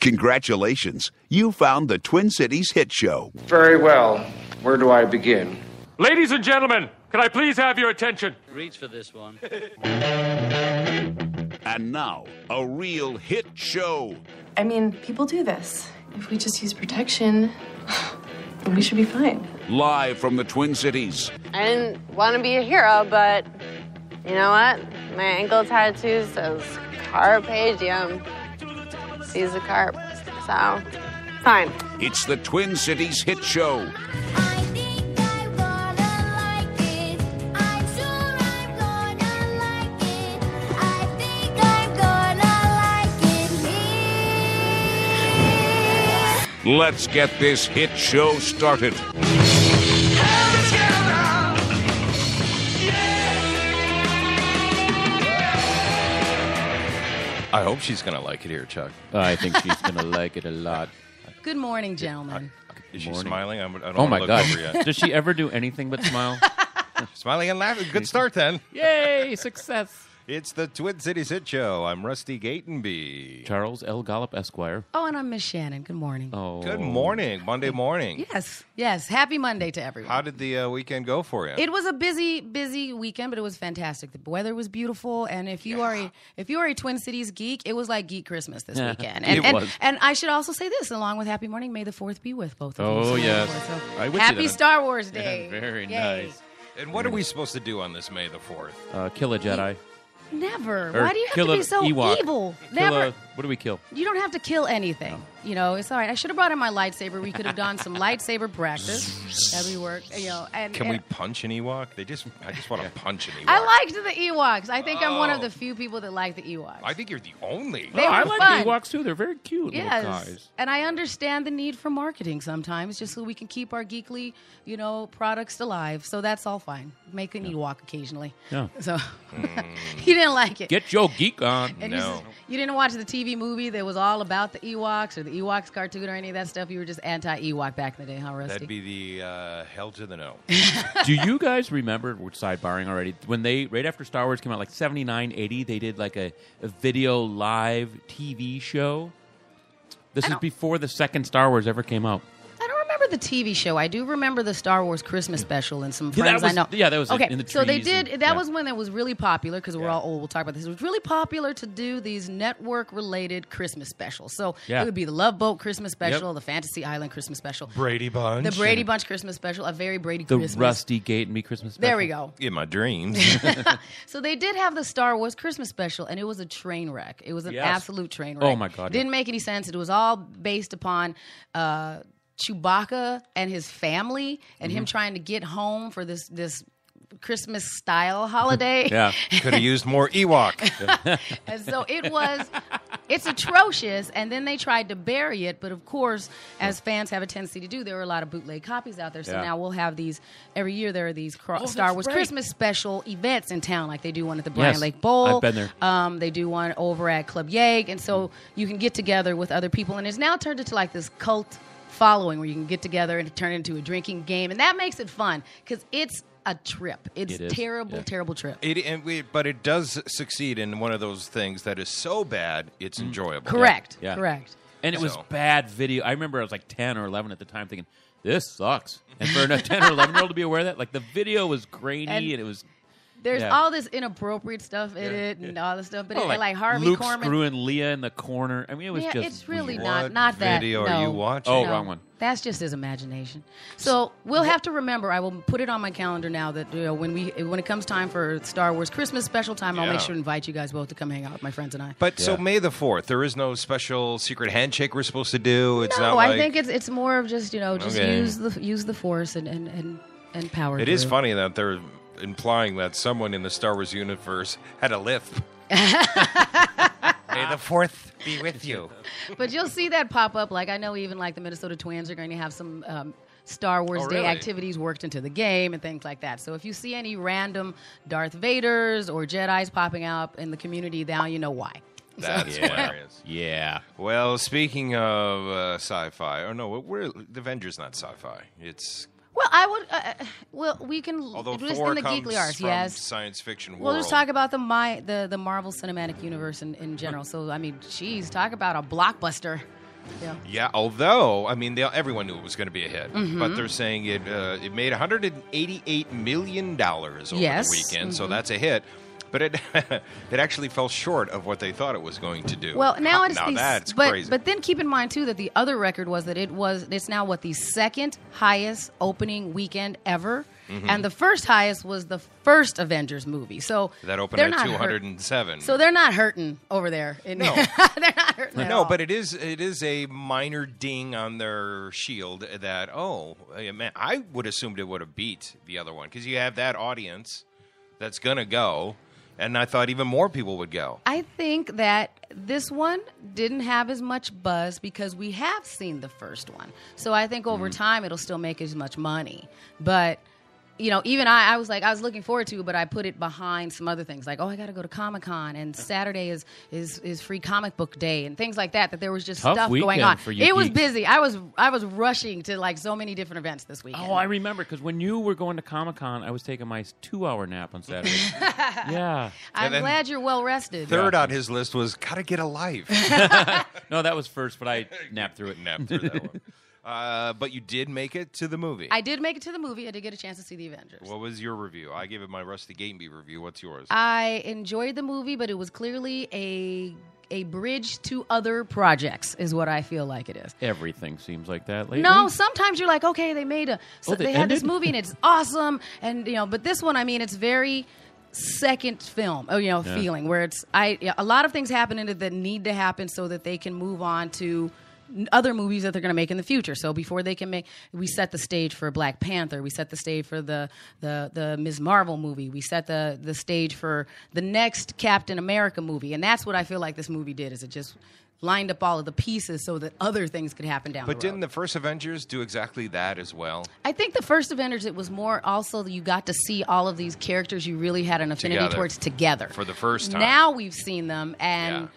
Congratulations. You found the Twin Cities Hit Show. Very well. Where do I begin? Ladies and gentlemen, can I please have your attention? Reach for this one. And now, a real hit show. I mean, people do this. If we just use protection, we should be fine. Live from the Twin Cities. I didn't want to be a hero, but you know what? My ankle tattoo says Carpe Diem. Sees the carp. So, fine. It's the Twin Cities Hit Show. Let's get this hit show started. I hope she's going to like it here, Chuck. I think she's going to like it a lot. Good morning, gentlemen. Is she smiling? I don't Oh, want my to look God. over yet. Does she ever do anything but smile? Smiling and laughing. Good start, then. Yay, success. It's the Twin Cities Hit Show. I'm Rusty Gatenby. Charles L. Gollop, Esquire. Oh, and I'm Miss Shannon. Good morning. Oh. Good morning. Monday morning. Yes. Happy Monday to everyone. How did the weekend go for you? It was a busy weekend, but it was fantastic. The weather was beautiful, and if you are a Twin Cities geek, it was like Geek Christmas this weekend. And I should also say this, along with Happy Morning, may the 4th be with both of you. Oh, yes. Happy Star Wars Day. Yeah, very Yay. nice. And what are we supposed to do on this May the 4th? Kill a Jedi. Never. Or Why do you have kill to be a so Ewok. evil? Kill Never. what do we kill? You don't have to kill anything. You know, it's all right. I should have brought in my lightsaber. We could have done some lightsaber practice. That'd be work. You know, Can we punch an Ewok? I just want to punch an Ewok. I liked the Ewoks. I think I'm one of the few people that like the Ewoks. I think you're the only. They were I like fun. the Ewoks, too. They're very cute little Yes, guys. and I understand the need for marketing sometimes, just so we can keep our geekly, products alive. So that's all fine. Make an Ewok occasionally. Yeah. So he didn't like it. Get your geek on. And No. you didn't watch the TV movie that was all about the Ewoks or the Ewoks cartoon or any of that stuff. You were just anti-Ewok back in the day, huh, Rusty? That'd be the hell to the no. Do you guys remember, we're sidebarring already, when right after Star Wars came out, like 79, 80, they did like a video live TV show? This is before the second Star Wars ever came out. I don't remember the TV show. I do remember the Star Wars Christmas special and some friends I know. Yeah, that was okay. in the trees. So they did. And, that was when it was really popular because we're all old. We'll talk about this. It was really popular to do these network-related Christmas specials. So it would be the Love Boat Christmas special, the Fantasy Island Christmas special, Brady Bunch. the Brady Bunch Christmas special, a very Brady the Christmas. Rusty Gate and Me Christmas special. There we go. In my dreams. So they did have the Star Wars Christmas special, and it was a train wreck. It was an absolute train wreck. Oh, my God, Didn't make any sense. It was all based upon Chewbacca and his family and him trying to get home for this Christmas style holiday. Yeah. Could have used more Ewok. And so it's atrocious. And then they tried to bury it. But of course, as fans have a tendency to do, there were a lot of bootleg copies out there. So now we'll have these, every year there are these Star Wars Christmas special events in town. Like they do one at the Bryan Lake Bowl. I've been there. They do one over at Club Yeg. And so you can get together with other people. And it's now turned into like this cult following where you can get together and turn it into a drinking game. And that makes it fun because it's a trip. It's a terrible trip. But it does succeed in one of those things that is so bad, it's enjoyable. Correct. Yeah. Correct. And it was bad video. I remember I was like 10 or 11 at the time thinking, this sucks. And for a 10 or 11-year-old to be aware of that, like the video was grainy and it was... There's all this inappropriate stuff in it and all this stuff, but like Harvey Luke Korman screwing Leah in the corner. I mean, it was just it's really weird. not that. video no. are you watching? Oh, No. wrong one. That's just his imagination. So we'll have to remember. I will put it on my calendar now that when it comes time for Star Wars Christmas special time, I'll make sure to invite you guys both to come hang out with my friends and I. But so May the 4th, there is no special secret handshake we're supposed to do. It's no, not like, I think it's more of just use the force and power. It is funny that they're implying that someone in the Star Wars universe had a lisp. May the 4th be with you. But you'll see that pop up. Like I know even like the Minnesota Twins are going to have some Star Wars Day activities worked into the game and things like that. So if you see any random Darth Vaders or Jedis popping up in the community, now you know why. That's hilarious. Yeah. Well, speaking of sci-fi, the Avengers not sci-fi. It's Well, I would. We can. although just Thor in the comes geekly arts, from yes. science fiction world. We'll just talk about the Marvel Cinematic Universe in general. So I mean, geez, talk about a blockbuster. Yeah, although, I mean, everyone knew it was going to be a hit. But they're saying it made $188 million over the weekend, so that's a hit. But it actually fell short of what they thought it was going to do. Well, now that's crazy. But then keep in mind too that the other record was that it's now the second highest opening weekend ever, and the first highest was the first Avengers movie. So that opened at 207. So they're not hurting over there. No, they're not hurting at all. But it is a minor ding on their shield that man, I would assumed it would have beat the other one because you have that audience that's gonna go. And I thought even more people would go. I think that this one didn't have as much buzz because we have seen the first one. So I think over time it'll still make as much money. But, even I was looking forward to it, but I put it behind some other things. Like, I got to go to Comic-Con, and Saturday is free comic book day, and things like that there was just Tough stuff going on. For you it was geeks. busy. I was rushing to, so many different events this weekend. Oh, I remember, because when you were going to Comic-Con, I was taking my 2-hour nap on Saturday. Yeah. I'm glad you're well rested. Third on his list was gotta get a life. No, that was first, but I napped through it. Napped through that one. But you did make it to the movie. I did make it to the movie. I did get a chance to see the Avengers. What was your review? I gave it my Rusty Gameby review. What's yours? I enjoyed the movie, but it was clearly a bridge to other projects, is what I feel like it is. Everything seems like that lately. No, sometimes you're like, okay, they made they had this ended? movie and it's awesome, and but this one, it's very second film, feeling where it's a lot of things happen in it that need to happen so that they can move on to other movies that they're going to make in the future. So before they can we set the stage for Black Panther. We set the stage for the Ms. Marvel movie. We set the stage for the next Captain America movie. And that's what I feel like this movie did, is it just lined up all of the pieces so that other things could happen down the road. But didn't the first Avengers do exactly that as well? I think the first Avengers, it was more also that you got to see all of these characters you really had an affinity towards together. For the first time. Now we've seen them, and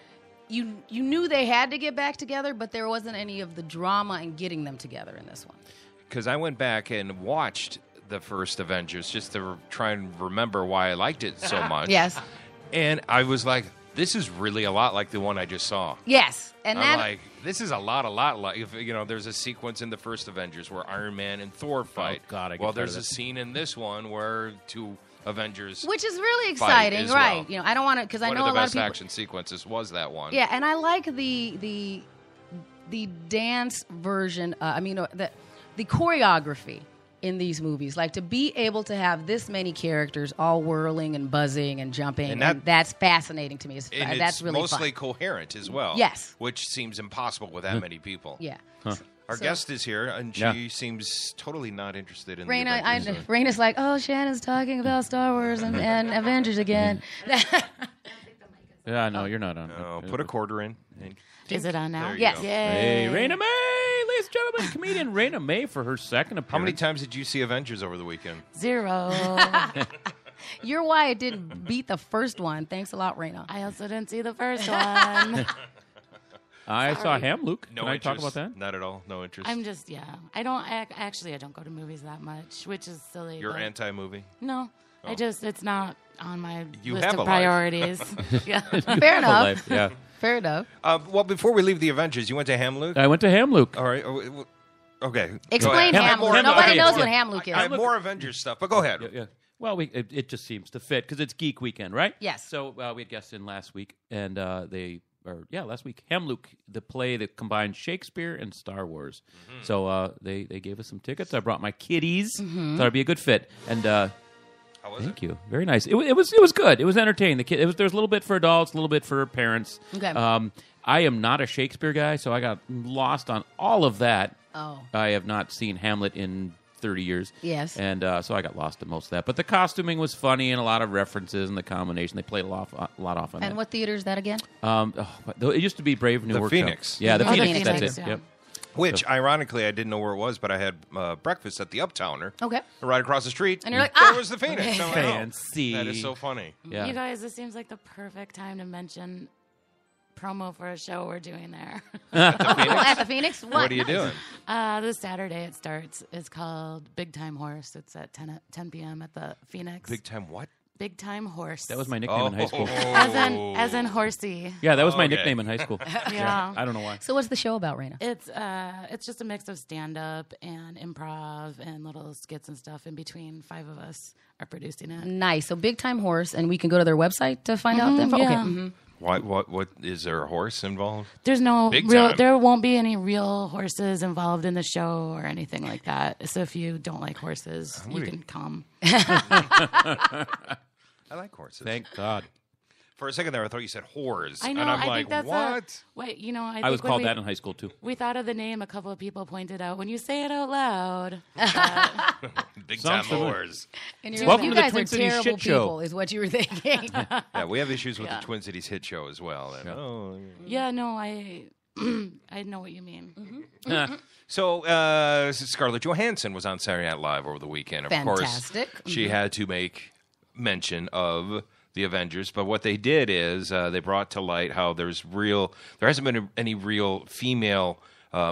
you knew they had to get back together, but there wasn't any of the drama in getting them together in this one. Because I went back and watched the first Avengers just to try and remember why I liked it so much. Yes. And I was like, this is really a lot like the one I just saw. Yes. And I'm like, this is a lot like, there's a sequence in the first Avengers where Iron Man and Thor fight. Oh, God, I get well, tired there's of a that. scene in this one where two Avengers, which is really exciting, right? Well. I don't want to, because I know a lot of people. One of the best action sequences was that one. Yeah, and I like the dance version. The choreography in these movies, like to be able to have this many characters all whirling and buzzing and jumping, and that's fascinating to me. That's really mostly fun. coherent as well. Yes, which seems impossible with that many people. Yeah. Huh. Our guest is here, and she seems totally not interested in Rana. the Avengers. Raina's like, oh, Shannon's talking about Star Wars and Avengers again. Yeah, no, you're not on. No, put a quarter in. Is it on now? Yes. Hey, Raina May, ladies and gentlemen, comedian Raina May for her second appearance. How many times did you see Avengers over the weekend? 0. You're why it didn't beat the first one. Thanks a lot, Raina. I also didn't see the first one. I saw Hamlook. No Can I interest. talk about that? Not at all. No interest. I'm just, I don't go to movies that much, which is silly. You're but anti-movie? No. Oh. It's not on my You list have of a life. priorities. Yeah. Fair enough. Life, yeah. Fair enough. Well, before we leave the Avengers, you went to Hamlook? I went to Hamlook. All right. Okay. Explain Go ahead. Hamlook. Nobody okay, knows yeah. what Hamlook is. I have more Avengers stuff, but go ahead. Yeah. Well, it just seems to fit because it's Geek Weekend, right? Yes. So we had guests in last week, and last week, Hamlook, the play that combines Shakespeare and Star Wars. Mm-hmm. So they gave us some tickets. I brought my kiddies. Thought it'd be a good fit. And How was thank you, very nice. It was good. It was entertaining. There was a little bit for adults, a little bit for parents. Okay. I am not a Shakespeare guy, so I got lost on all of that. Oh. I have not seen Hamlet in 30 years. Yes. And so I got lost in most of that. But the costuming was funny and a lot of references and the combination. They played a lot off on that. And what theater is that again? It used to be Brave New The Workshop. Phoenix. Yeah, the Oh, the Phoenix. Phoenix, That's it. yeah. Yep. Which, ironically, I didn't know where it was, but I had breakfast at the Uptowner. Okay. Right across the street. And you're like, there was the Phoenix. I'm like, Fancy. That is so funny. Yeah. You guys, this seems like the perfect time to mention promo for a show we're doing there. At the Phoenix? What are you doing? This Saturday it starts. It's called Big Time Horse. It's at 10 p.m. at the Phoenix. Big time what? Big Time Horse. That was my nickname in high school. As in horsey. Yeah, that was my nickname in high school. Yeah. I don't know why. So what's the show about, Rana? It's just a mix of stand-up and improv and little skits and stuff in between. 5 of us are producing it. Nice. So Big Time Horse, and we can go to their website to find out the info? Yeah. Okay. Mm-hmm. What is there a horse involved? There's no Big real. time. There won't be any real horses involved in the show or anything like that. So if you don't like horses, you can come. I like horses. Thank God. For a second there, I thought you said whores. I know. And I'm I like, think that's what? Wait, I I was think when called that in high school, too. we thought of the name. A couple of people pointed out when you say it out loud. Big Sounds time familiar. whores. And Welcome you to the guys Twin are Cities terrible shit show. people, is what you were thinking. Yeah, we have issues with the Twin Cities hit show as well. And, Yeah, no, I know what you mean. So Scarlett Johansson was on Saturday Night Live over the weekend. Of Fantastic. course, she had to make mention of the Avengers, but what they did is they brought to light how there hasn't been any real female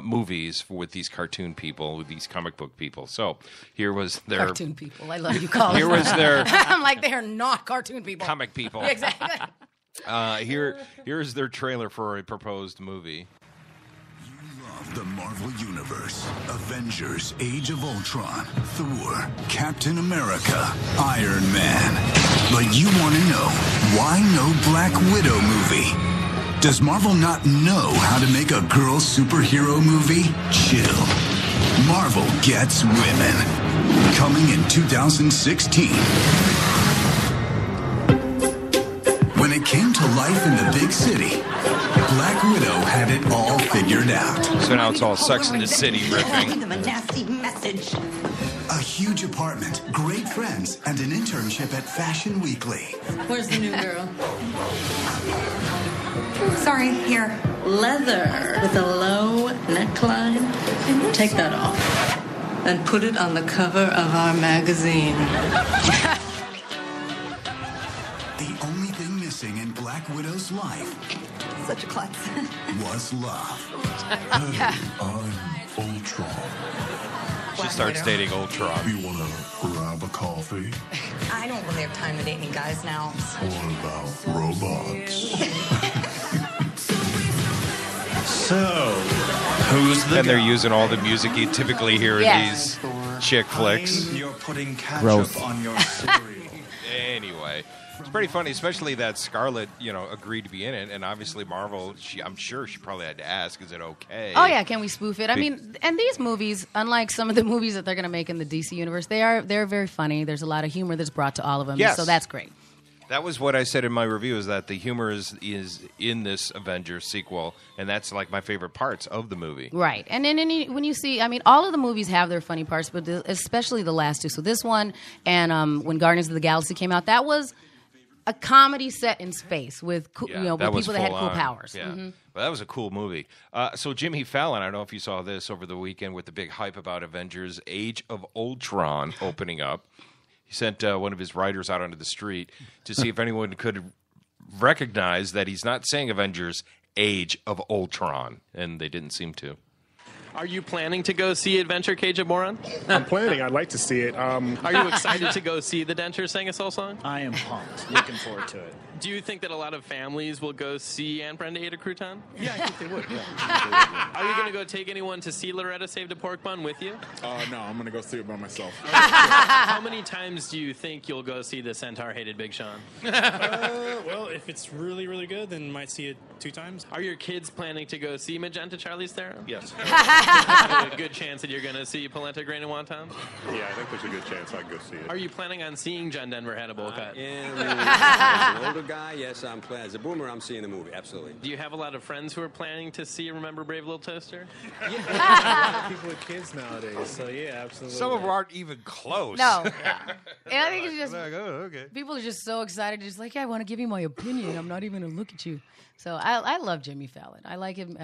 movies with these cartoon people, with these comic book people. So here was their Cartoon people. I love you calling Here was their I'm like, they are not cartoon people. comic people. Exactly. Here's their trailer for a proposed movie. The Marvel Universe, Avengers, Age of Ultron, Thor, Captain America, Iron Man. But you want to know, why no Black Widow movie? Does Marvel not know how to make a girl superhero movie? Chill. Marvel gets women. Coming in 2016. When it came to life in the big city, Black Widow had it all figured out. So now it's all Sex in the City riffing. Them a nasty message. A huge apartment, great friends, and an internship at Fashion Weekly. Where's the new girl? Sorry, here. Leather with a low neckline. Take that off. And put it on the cover of our magazine. The only thing missing in Black Widow's life Such a klutz. was love. Hey, I'm Ultron. She starts dating Ultron. You want to grab a coffee? I don't really have time to date any guys now. What about robots? So, who's the And they're guy? using all the music you typically hear in Yes. these chick flicks. You're putting ketchup Growth. on your cereal. Anyway, it's pretty funny, especially that Scarlett, agreed to be in it, and obviously Marvel. I'm sure she probably had to ask, "Is it okay?" Oh yeah, can we spoof it? I mean, and these movies, unlike some of the movies that they're going to make in the DC universe, they're very funny. There's a lot of humor that's brought to all of them, Yes. so that's great. That was what I said in my review: is that the humor is in this Avengers sequel, and that's like my favorite parts of the movie. Right, and then when you see, I mean, all of the movies have their funny parts, but especially the last two. So this one and when Guardians of the Galaxy came out, that was a comedy set in space with with people that had cool powers. Yeah, Mm-hmm. well, that was a cool movie. So Jimmy Fallon, I don't know if you saw this over the weekend with the big hype about Avengers: Age of Ultron opening up. He sent one of his writers out onto the street to see if anyone could recognize that he's not saying Avengers: Age of Ultron, and they didn't seem to. Are you planning to go see Adventure Cage of Moron? I'm planning. I'd like to see it. Are you excited to go see the Dentures sing a soul song? I am pumped. Looking forward to it. Do you think that a lot of families will go see Aunt Brenda ate a crouton? Yeah, I think they would. Yeah. Are you going to go take anyone to see Loretta Saved a Pork Bun with you? No, I'm going to go see it by myself. How many times do you think you'll go see the Centaur Hated Big Sean? Well, if it's really, really good, then might see it 2 times. Are your kids planning to go see Magenta Charlie's Theorem? Yes. A good chance that you're going to see Polenta Grain and Wonton? Yeah, I think there's a good chance I'd go see it. Are you planning on seeing John Denver had a bowl cut? As an older guy, yes, I'm planning. As a boomer, I'm seeing the movie, absolutely. Do you have a lot of friends who are planning to see Remember Brave Little Toaster? Yeah, a lot of people with kids nowadays, so yeah, absolutely. Some of them aren't even close. No. And I think it's just okay. people are just so excited, just like, yeah, I want to give you my opinion. I'm not even going to look at you. So I love Jimmy Fallon. I like him.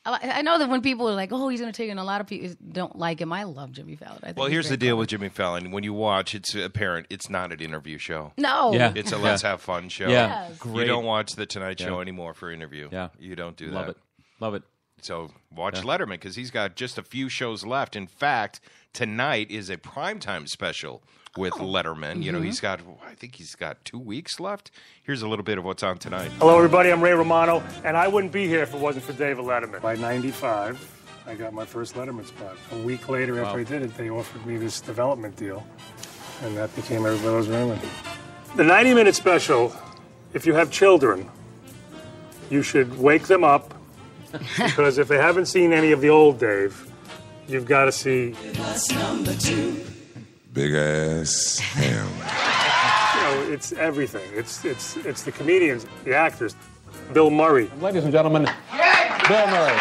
I know that when people are like, oh, he's going to take it, and a lot of people don't like him. I love Jimmy Fallon. I think Well, he's here's the very deal funny. with Jimmy Fallon. When you watch, it's apparent it's not an interview show. No. Yeah. It's a let's have fun show. Yeah. Yes. You Great. don't watch the Tonight Show Yeah. anymore for interview. Yeah. You don't do Love that. it. Love it. So watch Letterman because he's got just a few shows left. In fact, tonight is a primetime special with Letterman. You know, I think he's got 2 weeks left. Here's a little bit of what's on tonight. Hello, everybody. I'm Ray Romano, and I wouldn't be here if it wasn't for David Letterman. By 95, I got my first Letterman spot. A week later after I did it, they offered me this development deal, and that became Everybody Loves Raymond. The 90-minute special, if you have children, you should wake them up, because if they haven't seen any of the old Dave, you've got to see Big ass ham. You know, it's everything. It's the comedians, the actors. Bill Murray. Ladies and gentlemen, Bill Murray.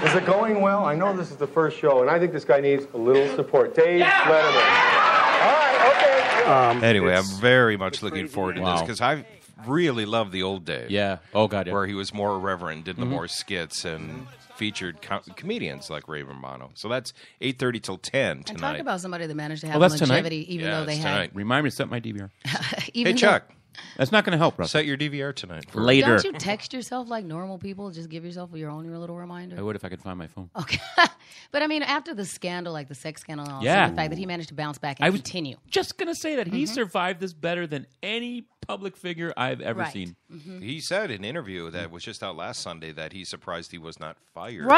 Is it going well? I know this is the first show, and I think this guy needs a little support. Dave Letterman. All right, okay. Anyway, I'm very much looking forward to this because I really love the old Dave. Yeah. Oh, God, yeah. Where he was more irreverent, did the more skits, and featured comedians like Ray Romano. So that's 8:30 till 10 tonight. And talk about somebody that managed to have that's longevity, tonight? even though they had. Remind me to set my DVR. Hey, Chuck. That's not going to help, Russ. Set your DVR tonight. Later. Don't you text yourself like normal people? Just give yourself your own little reminder. I would if I could find my phone. Okay. But I mean, after the scandal, like the sex scandal and all, Yeah. so the fact that he managed to bounce back and continue. Just going to say that he survived this better than any public figure I've ever seen. He said in an interview that was just out last Sunday that he's surprised he was not fired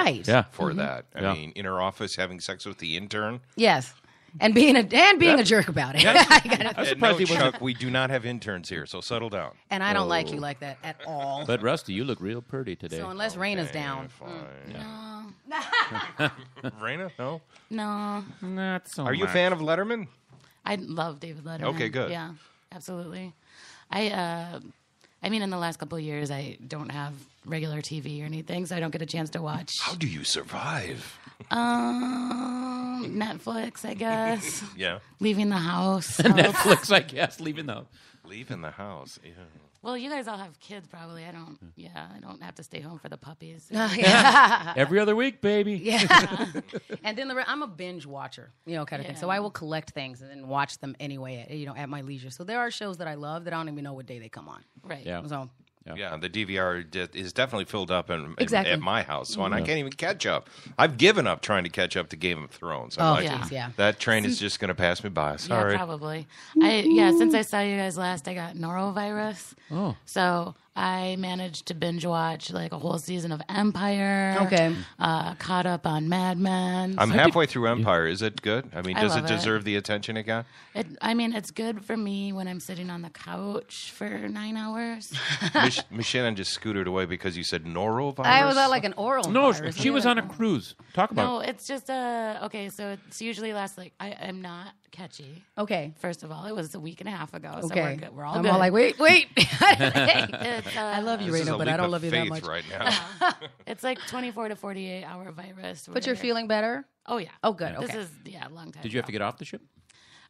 for that. I mean, in her office having sex with the intern. Yes. And being a jerk about it. I'm surprised Chuck, we do not have interns here, so settle down. And I don't like you like that at all. But Rusty, you look real pretty today. So unless Rana's down. No. Rana? No? No. Not so Are you a fan of Letterman? I love David Letterman. Okay, good. Yeah, absolutely. I mean, in the last couple of years, I don't have regular TV or anything, so I don't get a chance to watch. How do you survive? Netflix, I guess. Yeah. Leaving the house. Netflix, I guess. Leaving the house. Yeah. Well, you guys all have kids, probably. I don't. Yeah, I don't have to stay home for the puppies. Every other week, baby. Yeah. And then I'm a binge watcher, kind of thing. So I will collect things and then watch them anyway, at my leisure. So there are shows that I love that I don't even know what day they come on. Right. Yeah. So. Yeah, the DVR is definitely filled up Exactly. at my house, so and I can't even catch up. I've given up trying to catch up to Game of Thrones. That train is just going to pass me by. Sorry. Yeah, probably. Since I saw you guys last, I got norovirus. Oh. So I managed to binge watch like a whole season of Empire. Okay. Caught up on Mad Men. I'm halfway through Empire. Is it good? I mean, I does it love deserve the attention it got? It's good for me when I'm sitting on the couch for 9 hours. Michelle just scooted away because you said norovirus. I was like an oral. No, virus. she was on a cruise. Talk about No, it's just okay. So it's usually lasts like I'm not catchy. Okay. First of all, it was a week and a half ago. So Okay. we're all I'm good. all like, wait. It's, I love you, This is Rena, a but I leap don't of love you that faith much. right now. It's like 24 to 48 hour virus. But you're feeling better? Oh yeah. Oh, good. Okay. This is a long time. Did you have to get off the ship?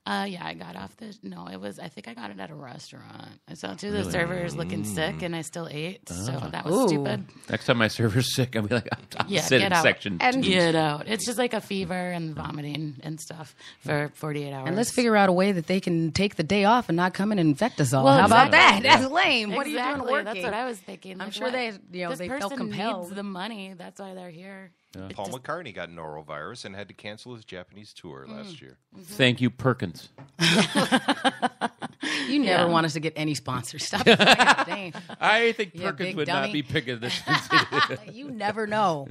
Yeah, I got off the. No, it was. I think I got it at a restaurant. I saw two of the servers looking sick, and I still ate. So that was stupid. Next time my server's sick, I'll be like, I'm Yeah, sitting get out. section And 2. get out. It's just like a fever and vomiting and stuff for 48 hours. And let's figure out a way that they can take the day off and not come and infect us all. Well, How about that? exactly. That's lame. What are you doing Exactly. working? That's what I was thinking. I'm Like, sure what? they This they felt person compelled. needs the money. That's why they're here. Yeah. Paul McCartney got norovirus and had to cancel his Japanese tour last year. Thank you, Perkins. You never want us to get any sponsors. Stop. Dang. I think You Perkins big would dummy. not be picking this. You never know.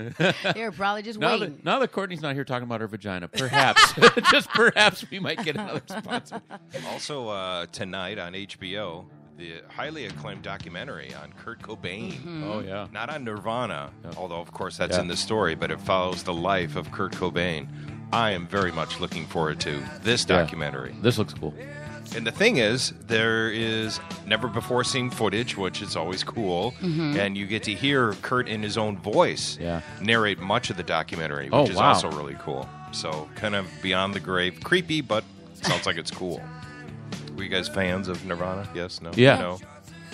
They're probably just now waiting. now that Courtney's not here talking about her vagina, perhaps, just perhaps we might get another sponsor. Also, tonight on HBO, the highly acclaimed documentary on Kurt Cobain. Oh, yeah. Not on Nirvana, although, of course, that's in the story, but it follows the life of Kurt Cobain. I am very much looking forward to this documentary. This looks cool. And the thing is, there is never-before-seen footage, which is always cool, and you get to hear Kurt in his own voice narrate much of the documentary, which is also really cool. So, kind of beyond the grave. Creepy, but sounds like it's cool. Were you guys fans of Nirvana? Yes? No? Yeah. No?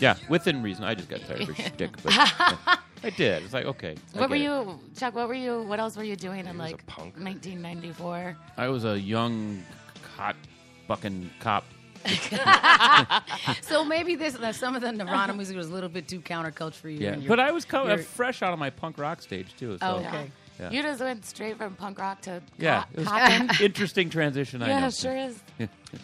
Yeah, within reason. I just got tired of her shtick. But I did. It's like, okay. What were you, Chuck? What else were you doing in like 1994? I was a young, hot, fucking cop So maybe some of the Nirvana music was a little bit too counterculture for you. Yeah, but I was fresh out of my punk rock stage too. So. Oh, okay. Yeah. You just went straight from punk rock to it was cotton. interesting transition. I know. Yeah, sure is.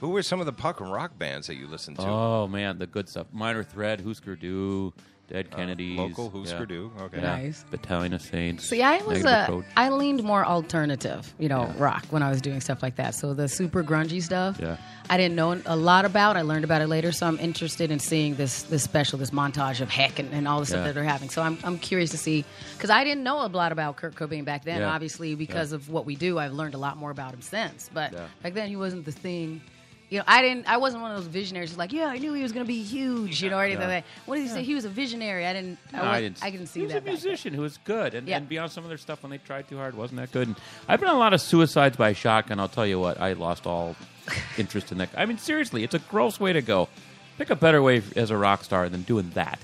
Who were some of the punk and rock bands that you listened to? Oh man, the good stuff: Minor Threat, Husker Du, Dead Kennedys, local Husker Du. Okay, nice. Battalion of Saints. See, I was Negative Approach. I leaned more alternative, rock when I was doing stuff like that. So the super grungy stuff, I didn't know a lot about. I learned about it later, so I'm interested in seeing this special, this montage of Heck and all the stuff that they're having. So I'm curious to see, because I didn't know a lot about Kurt Cobain back then. Yeah. Obviously, because of what we do, I've learned a lot more about him since. But back then, he wasn't the thing. I wasn't one of those visionaries who's like, I knew he was going to be huge, or anything like that. What did he say? He was a visionary. I didn't see he was that. a musician who was good, and beyond some of their stuff when they tried too hard, wasn't that good. And I've been on a lot of suicides by shotgun. I'll tell you what, I lost all interest in that. I mean, seriously, it's a gross way to go. Pick a better way as a rock star than doing that.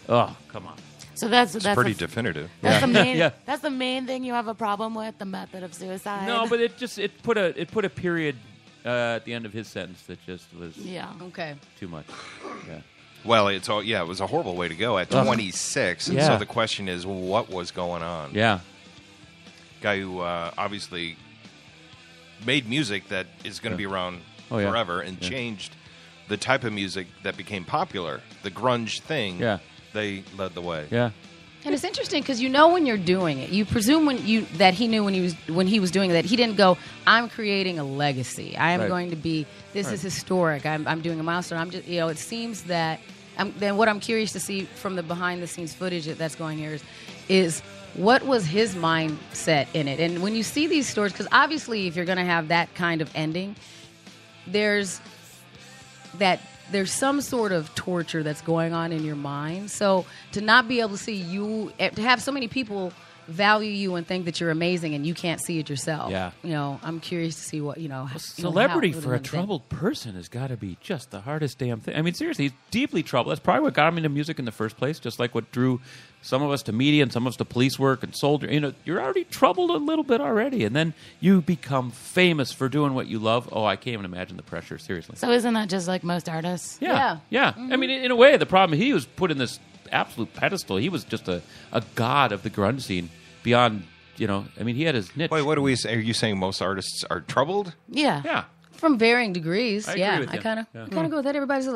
Oh, come on. So that's pretty definitive. That's the main. That's the main thing you have a problem with, the method of suicide. No, but it put a period at the end of his sentence that just was too much. Yeah. Well, it was a horrible way to go at 26. And so the question is, what was going on? Yeah. Guy who obviously made music that is going to be around forever and changed the type of music that became popular, the grunge thing. Yeah. They led the way. Yeah. And it's interesting because when you're doing it, you presume that he knew when he was doing it, that he didn't go, I'm creating a legacy. I am going to be, this is historic. I'm doing a milestone. I'm just, it seems that, then what I'm curious to see from the behind the scenes footage that's going here is what was his mindset in it? And when you see these stories, because obviously if you're going to have that kind of ending, there's some sort of torture that's going on in your mind. So to not be able to see you, to have so many people value you and think that you're amazing and you can't see it yourself. Yeah. I'm curious to see what, celebrity for a troubled person has got to be just the hardest damn thing. I mean, seriously, he's deeply troubled. That's probably what got him into music in the first place, just like what drew some of us to media and some of us to police work and soldier. You're already troubled a little bit already, and then you become famous for doing what you love. Oh, I can't even imagine the pressure, seriously. So isn't that just like most artists? Yeah. Mm-hmm. I mean, in a way, the problem, he was put in this absolute pedestal. He was just a god of the grunge scene beyond, I mean, he had his niche. Wait, what do we say? Are you saying most artists are troubled? Yeah. Yeah. From varying degrees. I agree with you. I kind of go with that. Everybody's,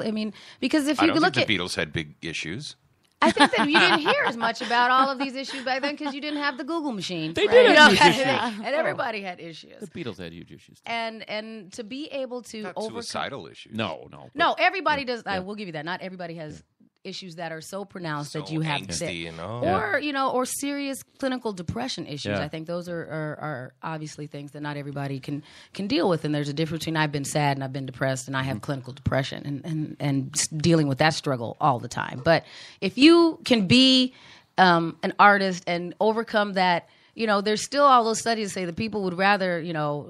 because if I you don't look think at the Beatles had big issues. I think that you didn't hear as much about all of these issues back then because you didn't have the Google machine. They did have huge issues. And everybody had issues. The Beatles had huge issues. And to be able to overcome suicidal issues. No. No, everybody does. I will give you that. Not everybody has issues that are so pronounced that you have or serious clinical depression issues. Yeah. I think those are obviously things that not everybody can deal with. And there's a difference between I've been sad and I've been depressed and I have clinical depression and dealing with that struggle all the time. But if you can be an artist and overcome that. There's still all those studies that say that people would rather,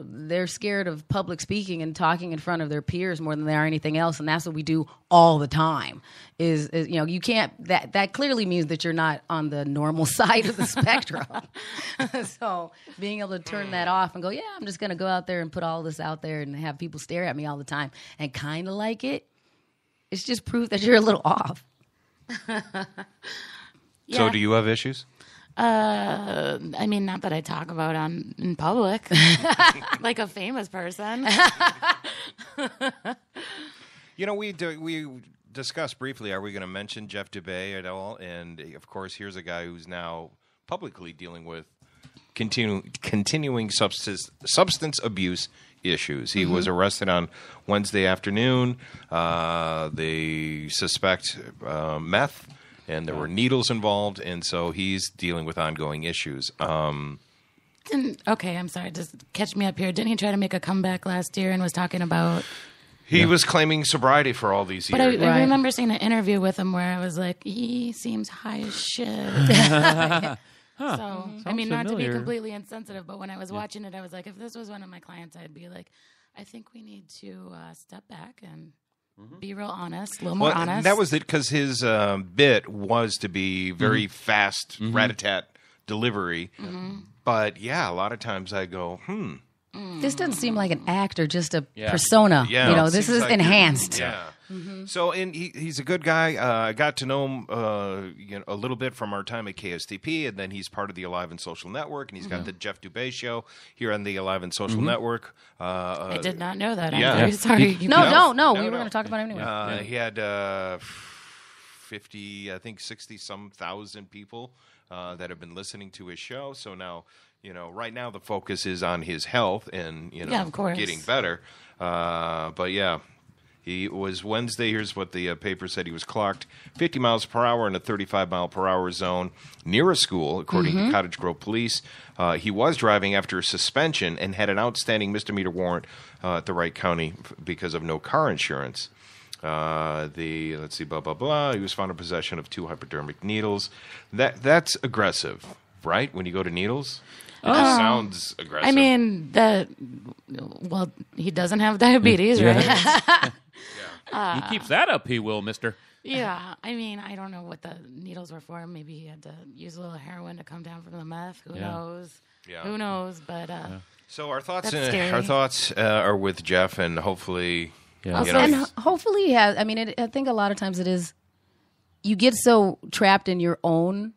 they're scared of public speaking and talking in front of their peers more than they are anything else. And that's what we do all the time is you can't, that clearly means that you're not on the normal side of the spectrum. So being able to turn that off and go, yeah, I'm just going to go out there and put all this out there and have people stare at me all the time and kind of like it. It's just proof that you're a little off. So do you have issues? I mean, not that I talk about in public, like a famous person. We discussed briefly, are we going to mention Jeff Dubay at all? And, of course, here's a guy who's now publicly dealing with continuing substance abuse issues. He was arrested on Wednesday afternoon. They suspect meth. And there were needles involved, and so he's dealing with ongoing issues. Okay, I'm sorry. Just catch me up here. Didn't he try to make a comeback last year and was talking about... He was claiming sobriety for all these years. But I remember seeing an interview with him where I was like, he seems high as shit. So, I mean, not to be completely insensitive, but when I was watching it, I was like, if this was one of my clients, I'd be like, I think we need to step back and... be real honest, a little more honest. That was it because his bit was to be very fast, rat-a-tat delivery. But, yeah, a lot of times I go, This doesn't seem like an act or just a persona. Yeah, you know, this is enhanced. Yeah. So, and he's a good guy. I got to know him a little bit from our time at KSTP, and then he's part of the Alive and Social Network, and he's got the Jeff Dubé show here on the Alive and Social Network. I did not know that. I'm Yeah. very sorry. No. We were going to talk about it anyway. He had 60-some thousand people that have been listening to his show. So now, right now the focus is on his health and, of course. getting better. But yeah. He was Wednesday. Here's what the paper said. He was clocked 50 miles per hour in a 35-mile-per-hour zone near a school, according to Cottage Grove Police. He was driving after a suspension and had an outstanding misdemeanor warrant at the Wright County because of no car insurance. Let's see, blah, blah, blah. He was found in possession of 2 hypodermic needles. That's aggressive, right? When you go to needles? It just sounds aggressive. I mean, he doesn't have diabetes, right? He keeps that up, he will, mister. Yeah, I mean, I don't know what the needles were for. Maybe he had to use a little heroin to come down from the meth. Who knows? Yeah. Who knows? But so our thoughts are with Jeff, and hopefully, and hopefully, I mean, I think a lot of times it is. You get so trapped in your own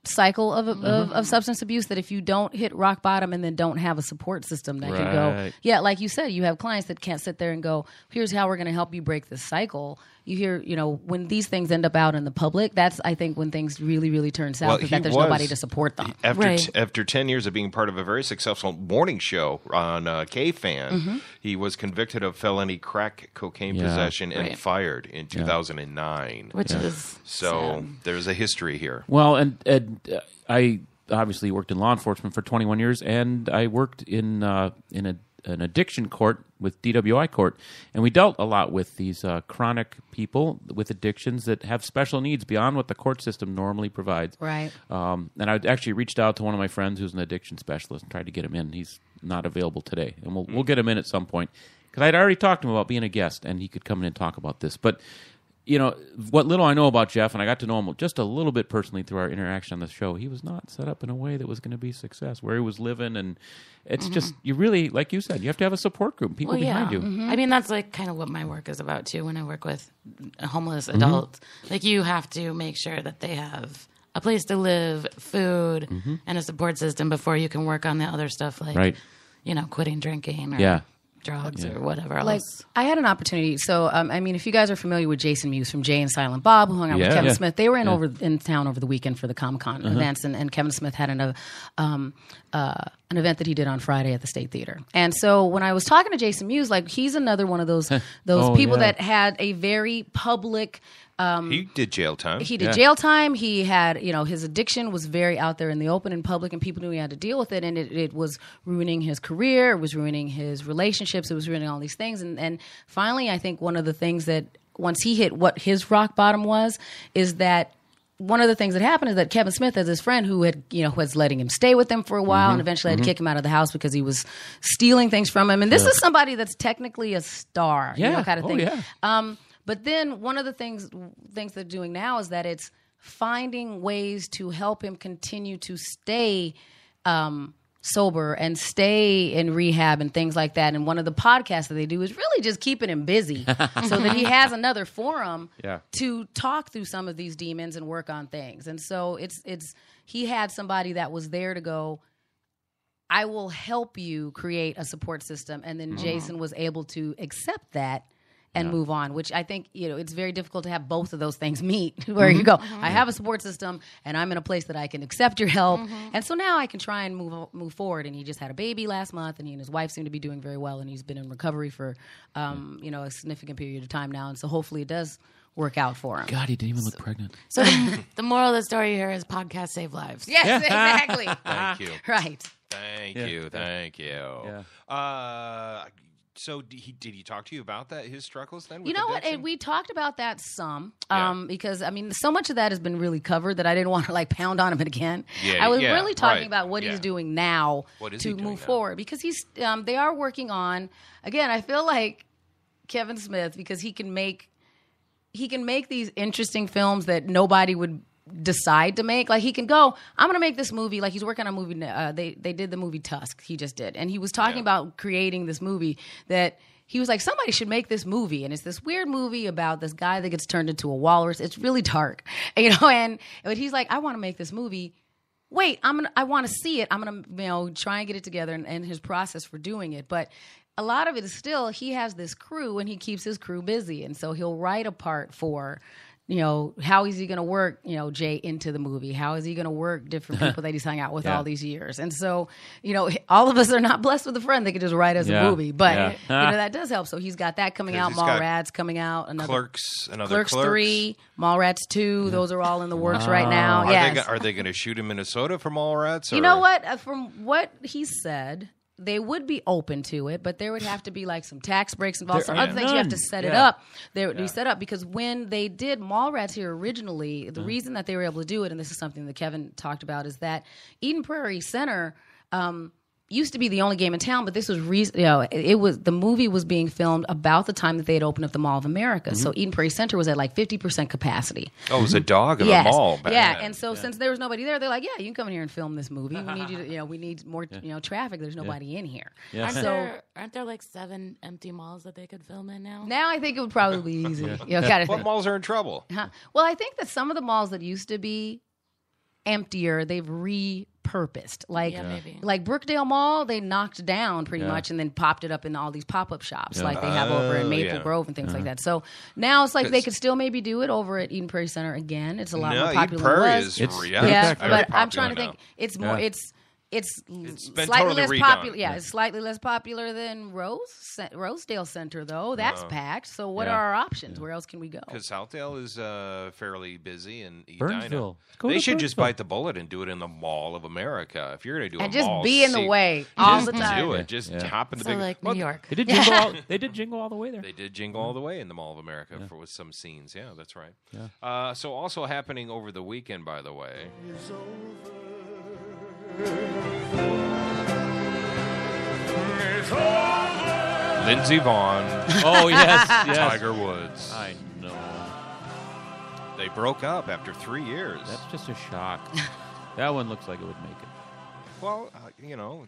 cycle of substance abuse that if you don't hit rock bottom and then don't have a support system that can go, like you said, you have clients that can't sit there and go, here's how we're going to help you break this cycle. You hear, when these things end up out in the public, that's, I think, when things really, really turn south, is that there's nobody to support them. After 10 years of being part of a very successful morning show on K-Fan, he was convicted of felony crack cocaine possession and fired in 2009. Which is so there's a history here. Well, and I obviously worked in law enforcement for 21 years, and I worked in an addiction court with DWI court, and we dealt a lot with these chronic people with addictions that have special needs beyond what the court system normally provides. Right. And I actually reached out to one of my friends who's an addiction specialist and tried to get him in. He's not available today, and we'll get him in at some point because I'd already talked to him about being a guest, and he could come in and talk about this. But what little I know about Jeff, and I got to know him just a little bit personally through our interaction on the show, he was not set up in a way that was going to be success, where he was living, and it's just, you really, like you said, you have to have a support group, people behind you. I mean, that's like kind of what my work is about, too, when I work with homeless adults. Like, you have to make sure that they have a place to live, food, and a support system before you can work on the other stuff, like, quitting drinking or drugs or whatever else. Like, I had an opportunity. So, I mean, if you guys are familiar with Jason Mewes from Jay and Silent Bob, who hung out with Kevin Smith, they were in town over the weekend for the Comic-Con events, and Kevin Smith had an event that he did on Friday at the State Theater. And so when I was talking to Jason Mewes, like, he's another one of those people that had a very public... he did jail time. He did jail time. He had, his addiction was very out there in the open and public, and people knew he had to deal with it. And it was ruining his career. It was ruining his relationships. It was ruining all these things. And finally, I think one of the things that once he hit what his rock bottom was, is that one of the things that happened is that Kevin Smith, as his friend who had, was letting him stay with him for a while, and eventually had to kick him out of the house because he was stealing things from him. And this is somebody that's technically a star, kind of thing. But then one of the things they're doing now is that it's finding ways to help him continue to stay sober and stay in rehab and things like that. And one of the podcasts that they do is really just keeping him busy so that he has another forum to talk through some of these demons and work on things. And so he had somebody that was there to go, I will help you create a support system. And then Jason was able to accept that and move on, which I think, it's very difficult to have both of those things meet, where you go, I have a support system, and I'm in a place that I can accept your help, and so now I can try and move forward. And he just had a baby last month, and he and his wife seem to be doing very well, and he's been in recovery for, a significant period of time now, and so hopefully it does work out for him. God, he didn't even look pregnant. So the moral of the story here is podcasts save lives. Yes, exactly. Thank you. Right. Thank you. Yeah. So did he talk to you about that, his struggles then? You know what? We talked about that some because, I mean, so much of that has been really covered that I didn't want to pound on him again. I was really talking about what he's doing now to move forward, because they are working on, again, I feel like Kevin Smith, because he can make these interesting films that nobody would decide to make. Like, he can go, I'm going to make this movie. Like, he's working on a movie. They did the movie Tusk. He just did. And he was talking about creating this movie that he was like, somebody should make this movie. And it's this weird movie about this guy that gets turned into a walrus. It's really dark, but he's like, I want to make this movie. Wait, I want to see it. I'm going to, try and get it together and his process for doing it. But a lot of it is still, he has this crew and he keeps his crew busy. And so he'll write a part for, how is he going to work, Jay into the movie? How is he going to work different people that he's hung out with all these years? And so, all of us are not blessed with a friend that could just write us a movie. But, that does help. So he's got that coming out. Mallrats coming out. Clerks 3, Mallrats 2. Those are all in the works right now. Are they going to shoot in Minnesota for Mallrats? You know what? From what he said, they would be open to it, but there would have to be like some tax breaks involved, some other things you have to set it up. They would be set up because when they did Mallrats here originally, the reason that they were able to do it, and this is something that Kevin talked about, is that Eden Prairie Center used to be the only game in town, but this was the movie was being filmed about the time that they had opened up the Mall of America. So Eden Prairie Center was at like 50% capacity. Oh, it was a dog in the mall. And so since there was nobody there, they're like, yeah, you can come in here and film this movie. We need you to, we need more, traffic. There's nobody in here. Aren't there like 7 empty malls that they could film in now? Now I think it would probably be easy. What malls are in trouble? Well, I think that some of the malls that used to be emptier, they've repurposed. Like Brookdale Mall, they knocked down pretty much and then popped it up in all these pop-up shops like they have over in Maple Grove and things like that. So now it's like they could still maybe do it over at Eden Prairie Center again. It's a lot more popular than it was. But I'm trying to think. It's more. It's slightly less popular. Yeah, it's slightly less popular than Rosedale Center, though. That's packed. So what are our options? Where else can we go? Because Southdale is fairly busy, and Burnsville. They should just bite the bullet and do it in the Mall of America. If you're going to do and just be in the way all the time. Do it. Just hop in the big. Like New York. They did jingle all the way there. They did jingle all the way in the Mall of America with some scenes. Yeah, that's right. Yeah. So also happening over the weekend, by the way. Lindsey Vonn. Oh, yes. Tiger Woods. I know. They broke up after 3 years. That's just a shock. That one looks like it would make it. Well,